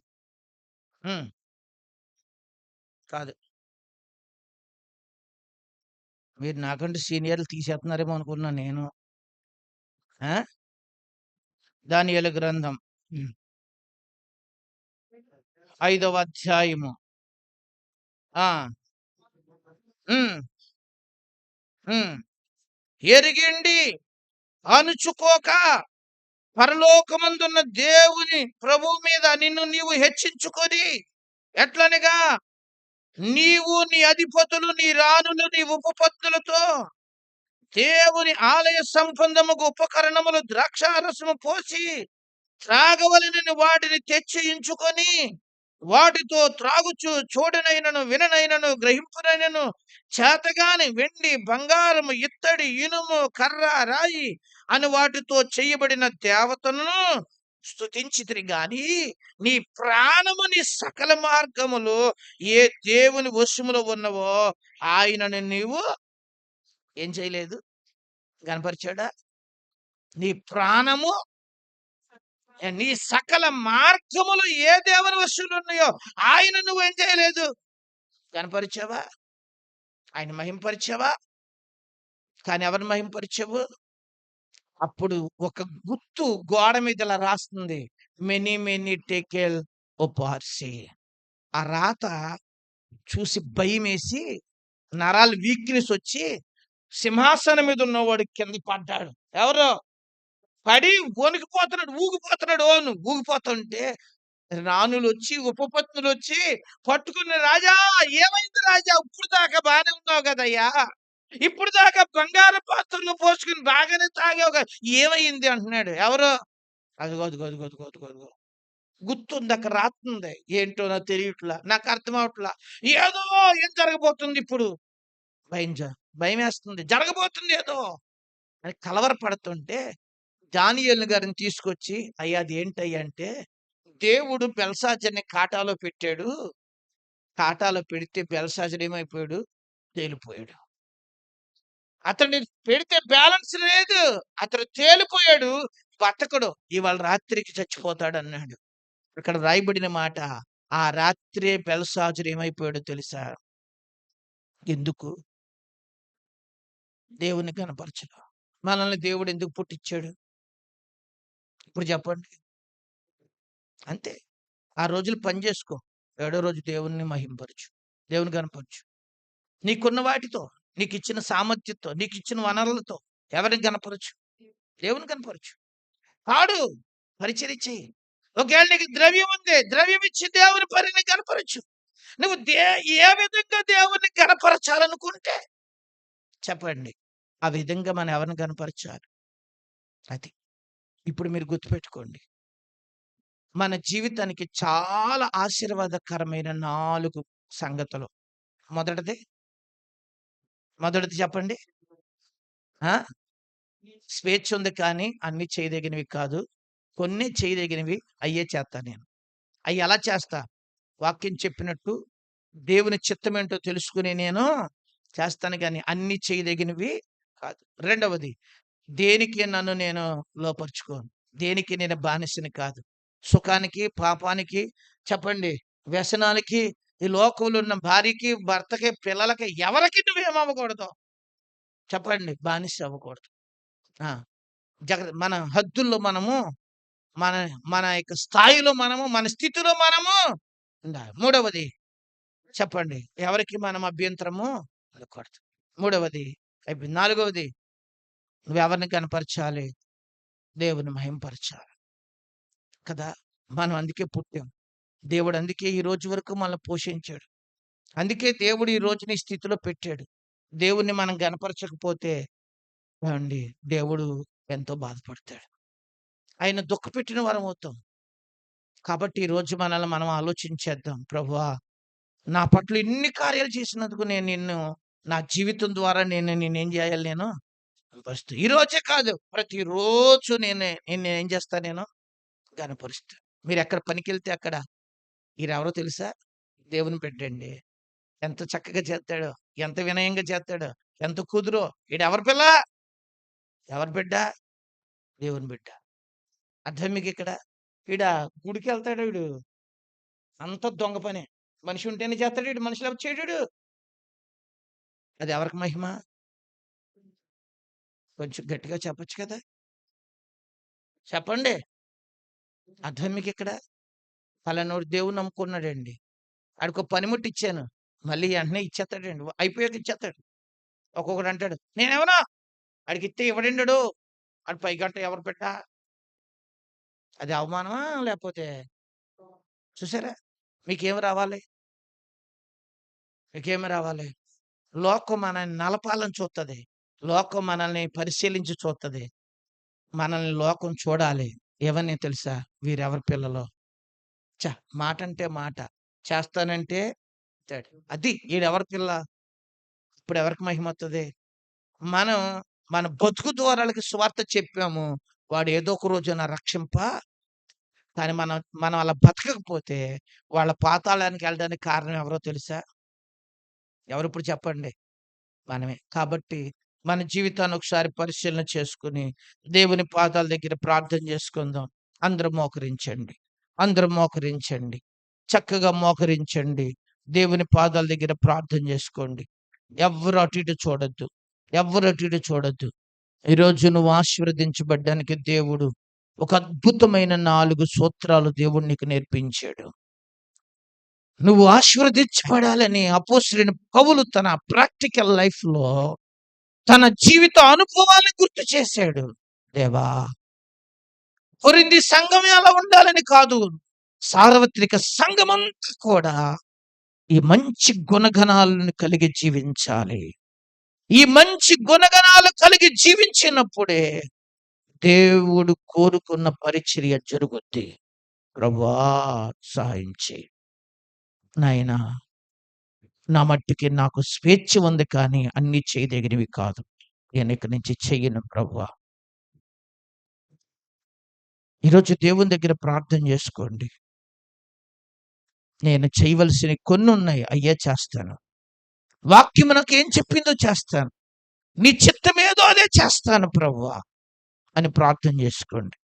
ఉమ్, కాదు. మీరు నాకంటే సీనియర్లు తీసేస్తున్నారేమో అనుకున్నా నేను. ఆ? దానియేలు గ్రంథం ఉమ్, 5వ అధ్యాయము. ఆ ఉమ్, ఉమ్. ఎరిగిండి అణుచుకోక పరలోకమందున్న దేవుని ప్రభువు మీద నిన్ను నీవు హెచ్చించుకొని, ఎట్లనగా నీవు నీ అధిపతులు నీ రాణులు నీ ఉపపత్తులతో దేవుని ఆలయ సంబంధముకు ఉపకరణములు ద్రాక్షారసము పోసి త్రాగవలనని వాటిని తెచ్చించుకొని వాటితో త్రాగుచు చూడనైనను విననైనను గ్రహింపునైనను చేతగాని వెండి బంగారము ఇత్తడి ఇనుము కర్ర రాయి అని వాటితో చేయబడిన దేవతలను స్తుతించితిరి గాని నీ ప్రాణము నీ సకల మార్గములు ఏ దేవుని వశములో ఉన్నవో ఆయనను నీవు ఏం చేయలేదు, కనపరిచాడా? నీ ప్రాణము నీ సకల మార్గములు ఏ దేవుని వశములు ఉన్నాయో ఆయన నువ్వేం చేయలేదు, కనపరిచావా? ఆయన మహింపరిచావా? కానీ ఎవరిని మహింపరిచావు? అప్పుడు ఒక గుర్తు గోడ మీద ఇలా రాస్తుంది, మెనీ మెనీ టేకెల్ ఒపార్సి. ఆ రాత చూసి భయం వేసి నరాలు వీక్నెస్ వచ్చి సింహాసనం మీద ఉన్నవాడు కింద పడ్డాడు. ఎవరు? పడి వణికిపోతున్నాడు, ఊగిపోతున్నాడు. ఊగిపోతుంటే రాణులు వచ్చి ఉపపత్నులు వచ్చి పట్టుకున్న, రాజా ఏమైంది రాజా, ఇప్పుడు దాకా బాగానే ఉన్నావు కదయ్యా, ఇప్పుడు దాకా బంగారు పాత్రలో పోసుకుని బాగానే తాగావు కదా, ఏమైంది అంటున్నాడు. ఎవరు? అదిగో అదిగో అదిగో అదిగో అదిగో అదిగో గుర్తుంది, అక్కడ రాస్తుంది. ఏంటో నాకు తెలియట్లా, నాకు అర్థం అవట్లా. ఏదో ఏం జరగబోతుంది ఇప్పుడు, భయం భయం వేస్తుంది, జరగబోతుంది ఏదో అని కలవరపడుతుంటే దానియేలు గారిని తీసుకొచ్చి, అయ్యా అది ఏంటయ్యా అంటే, దేవుడు బెల్షాజర్‌ని కాటాలో పెట్టాడు. కాటాలో పెడితే బెల్షాజర్ ఏమైపోయాడు, తేలిపోయాడు. అతన్ని పెడితే బ్యాలెన్స్ లేదు, అతను తేలిపోయాడు, బతకడు, ఇవాళ రాత్రికి చచ్చిపోతాడు అన్నాడు. ఇక్కడ రాయబడిన మాట, ఆ రాత్రే బెల్షాజర్ ఏమైపోయాడో తెలుసా? ఎందుకు? దేవుని కనపరచడు. మనల్ని దేవుడు ఎందుకు పుట్టించాడు ఇప్పుడు చెప్పండి? అంతే. ఆ రోజులు పని చేసుకో, ఏడో రోజు దేవుణ్ణి మహింపరచు, దేవుని కనపరచు. నీకున్న వాటితో, నీకు ఇచ్చిన సామర్థ్యంతో, నీకు ఇచ్చిన వనరులతో ఎవరిని కనపరచు? దేవుని కనపరచు. పాడు, పరిచర్య చెయ్యి. ఒకవేళ నీకు ద్రవ్యం ఉంది, ద్రవ్యం ఇచ్చి దేవుని పనిని కనపరచు. నువ్వు ఏ విధంగా దేవుణ్ణి కనపరచాలనుకుంటే చెప్పండి, ఆ విధంగా మనం ఎవరిని కనపరచాలి. అది ఇప్పుడు మీరు గుర్తుపెట్టుకోండి. మన జీవితానికి చాలా ఆశీర్వాదకరమైన 4 సంగతులు. మొదటిది చెప్పండి. ఆ స్వేచ్ఛ ఉంది కానీ అన్ని చేయదగినవి కాదు. కొన్ని చేయదగినవి, అయ్యే చేస్తా నేను. అవి ఎలా చేస్తా? వాక్యం చెప్పినట్టు దేవుని చిత్తం ఏంటో తెలుసుకుని నేను చేస్తాను, కానీ అన్ని చేయదగినవి కాదు. రెండవది, దేనికి నన్ను నేను లోపరుచుకోను, దేనికి నేను బానిసని కాదు. సుఖానికి, పాపానికి, చెప్పండి, వ్యసనాలకి, ఈ లోకంలో ఉన్న భార్యకి, భర్తకి, పిల్లలకి, ఎవరికి నువ్వేమవ్వకూడదు చెప్పండి, బానిస అవ్వకూడదు. మన హద్దుల్లో మనము, మన మన యొక్క స్థాయిలో మనము, మన స్థితిలో మనము ఉండాలి. మూడవది చెప్పండి, ఎవరికి మనం అభ్యంతరము ఉండకూడదు. మూడవది అయిపోయింది. నాలుగవది, నువ్వెవరిని కనపరచాలి? దేవుని మహింపరచాలి కదా. మనం అందుకే పుట్టాం. దేవుడు అందుకే ఈ రోజు వరకు మనల్ని పోషించాడు. అందుకే దేవుడు ఈ రోజు నీ స్థితిలో పెట్టాడు. దేవుణ్ణి మనం గనపరచకపోతే ఏమండి, దేవుడు ఎంతో బాధపడతాడు. ఆయన దుఃఖపెట్టిన వారం అవుతాం. కాబట్టి ఈ రోజు మనల్ని మనం ఆలోచించేద్దాం. ప్రభువా, నా పట్ల ఇన్ని కార్యాలు చేసినందుకు నేను నిన్ను నా జీవితం ద్వారా నేనేం చేయాలి? నేను ఫస్ట్ ఈరోజే కాదు, ప్రతిరోజు నేనేం చేస్తా? నేను గనపరుస్తా. మీరెక్కడ పనికెళ్తే అక్కడ ఈయనెవరో తెలుసా? దేవుని బిడ్డండి. ఎంత చక్కగా చేత్తాడో, ఎంత వినయంగా చేత్తాడో, ఎంత కుదురో. ఈడెవరి పిల్ల? ఎవరి బిడ్డ? దేవుని బిడ్డ. అర్థం మీకిక్కడ? ఈడ గుడికెళ్తాడు ఈడు. అంతా దొంగ పనే. మనిషి ఉంటేనే చేస్తాడు ఈడు. మనిషి లేకపోతే చేయడీడు. అది ఎవరికి మహిమ? కొంచెం గట్టిగా చెప్పొచ్చు కదా! చెప్పండి. అర్థం మీకిక్కడ? పలానోడు దేవుడిని నమ్ముకున్నాడండి. ఆడికో పనిముట్టు ఇచ్చాను. మళ్ళీ వెంటనే ఇచ్చేస్తాడండి. అయిపోయాక ఇచ్చేస్తాడు. ఒక్కొక్కడు అంటాడు, నేనివ్వను. ఆడికిత్తే ఇవ్వడండోడు. ఆడు పైగంట ఎవరు బిడ్డ? అది అవమానమా? లేపోతే చూసారా? మీకేమి రావాలి? మీకేమి రావాలి? లోకం మనల్ని నలపాలని చూత్తది. లోకం మనల్ని పరిశీలించి చూత్తది. మనల్ని లోకం చూడాలి. ఏవని తెలుసా? వీరెవరి పిల్లలో? మాటంటే మాట, చేస్తానంటే చేస్తాడు. అది ఈడెవరి పిల్ల? ఇప్పుడు ఎవరికి మహిమొత్తది? మనం మన బతుకు ద్వారాలకి సువార్త చెప్పాము. వాడు ఏదో ఒక రోజున కానీ మనం మనం అలా బతకకపోతే వాళ్ళ పాతాళానికి వెళ్ళడానికి కారణం ఎవరో తెలుసా? ఎవరిప్పుడు చెప్పండి? మనమే. కాబట్టి మన జీవితాన్ని ఒకసారి పరిశీలన చేసుకుని దేవుని పాదాల దగ్గర ప్రార్థన చేసుకుందాం. అందరూ మోకరించండి. అందరూ మోకరించండి. చక్కగా మోకరించండి. దేవుని పాదాల దగ్గర ప్రార్థన చేసుకోండి. ఎవ్వరు అటు ఇటు చూడొద్దు. ఎవ్వరు అటు ఇటు చూడొద్దు. ఈరోజు నువ్వు ఆశీర్వదించబడ్డానికి దేవుడు ఒక అద్భుతమైన 4 సూత్రాలు దేవుడు నీకు నేర్పించాడు. నువ్వు ఆశీర్వదించబడాలని అపోస్తలుడైన పౌలు తన ప్రాక్టికల్ లైఫ్‌లో తన జీవిత అనుభవాన్ని గుర్తు చేశాడు. దేవా, కొరింథీ సంఘమే అలా ఉండాలని కాదు, సార్వత్రిక సంఘమంతా కూడా ఈ మంచి గుణగణాలను కలిగి జీవించాలి. ఈ మంచి గుణగణాలు కలిగి జీవించినప్పుడే దేవుడు కోరుకున్న పరిచర్య జరుగుద్ది. ప్రభువా, సహాయం చేయి నాయనా. నా మట్టికి నాకు స్వేచ్ఛ ఉంది, కానీ అన్నీ చేయదగినవి కాదు. నేను ఇక్కడి నుంచి చెయ్యను ప్రభువా. ఈరోజు దేవుని దగ్గర ప్రార్థన చేసుకోండి. నేను చేయవలసినవి కొన్ని ఉన్నాయి, అయ్యే చేస్తాను. వాక్యం నాకు ఏం చెప్పిందో చేస్తాను. నీ చిత్తమేదో అదే చేస్తాను ప్రభువా అని ప్రార్థన చేసుకోండి.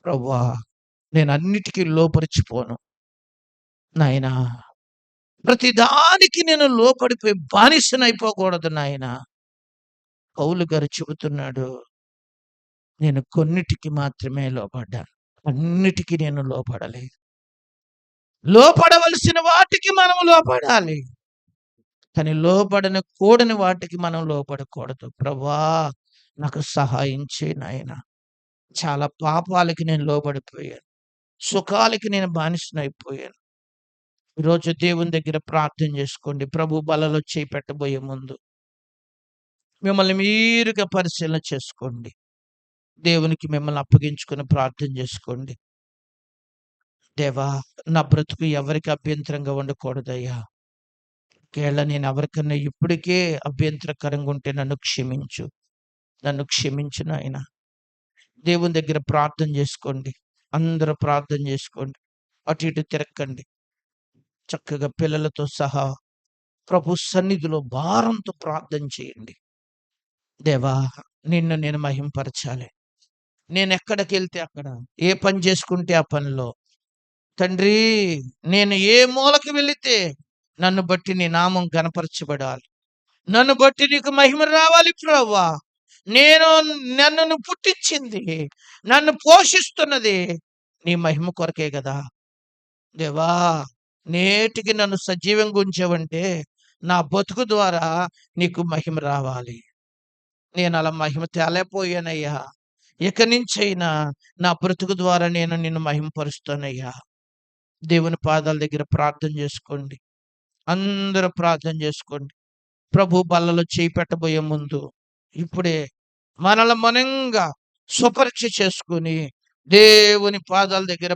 ప్రభువా, నేను అన్నిటికీ లోపరిచిపోను నాయనా. ప్రతిదానికి నేను లోపడిపోయి బానిసనైపోకూడదు నాయనా. పౌలు గారు చెబుతున్నాడు, నేను కొన్నిటికి మాత్రమే లోపడ్డాను, అన్నిటికీ నేను లోపడలేదు. లోపడవలసిన వాటికి మనం లోపడాలి, కానీ లోపడని కూడని వాటికి మనం లోపడకూడదు. ప్రభువా, నాకు సహాయం చేయి నాయనా. చాలా పాపాలకి నేను లోబడిపోయాను, సుఖాలకి నేను బానిసనైపోయాను. ఈరోజు దేవుని దగ్గర ప్రార్థన చేసుకోండి. ప్రభు బలలో చేయి పెట్టబోయే ముందు మిమ్మల్ని మీరుగా పరిశీలన చేసుకోండి. దేవునికి మిమ్మల్ని అప్పగించుకుని ప్రార్థన చేసుకోండి. దేవా, నా బ్రతుకు ఎవరికి అభ్యంతరంగా ఉండకూడదయ్యా. ఒకవేళ నేను ఎవరికన్నా ఇప్పటికే అభ్యంతరకరంగా ఉంటే నన్ను క్షమించు, నన్ను క్షమించు నాయనా. దేవుని దగ్గర ప్రార్థన చేసుకోండి. అందరూ ప్రార్థన చేసుకోండి. అటు ఇటు తిరక్కండి. చక్కగా పిల్లలతో సహా ప్రభు సన్నిధిలో భారంతో ప్రార్థన చేయండి. దేవా, నిన్ను నేను మహింపరచాలి. నేను ఎక్కడికి వెళ్తే అక్కడ, ఏ పని చేసుకుంటే ఆ పనిలో, తండ్రి, నేను ఏ మూలకి వెళితే నన్ను బట్టి నీ నామం గణపరచబడాలి, నన్ను బట్టి నీకు మహిమ రావాలి ప్రభువా. నన్ను నువ్వు పుట్టించింది, నన్ను పోషిస్తున్నది నీ మహిమ కొరకే కదా. దేవా, నేటికి నన్ను సజీవంగా ఉంచావంటే నా బతుకు ద్వారా నీకు మహిమ రావాలి. నేను అలా మహిమ తేలేకపోయానయ్యా. ఇక నుంచైనా నా బ్రతుకు ద్వారా నేను నిన్ను మహిమపరుస్తానయ్యా. దేవుని పాదాల దగ్గర ప్రార్థన చేసుకోండి. అందరూ ప్రార్థన చేసుకోండి. ప్రభు బల్లలో చేయి పెట్టబోయే ముందు ఇప్పుడే మనల మనంగా స్వపరీక్ష చేసుకుని దేవుని పాదాల దగ్గర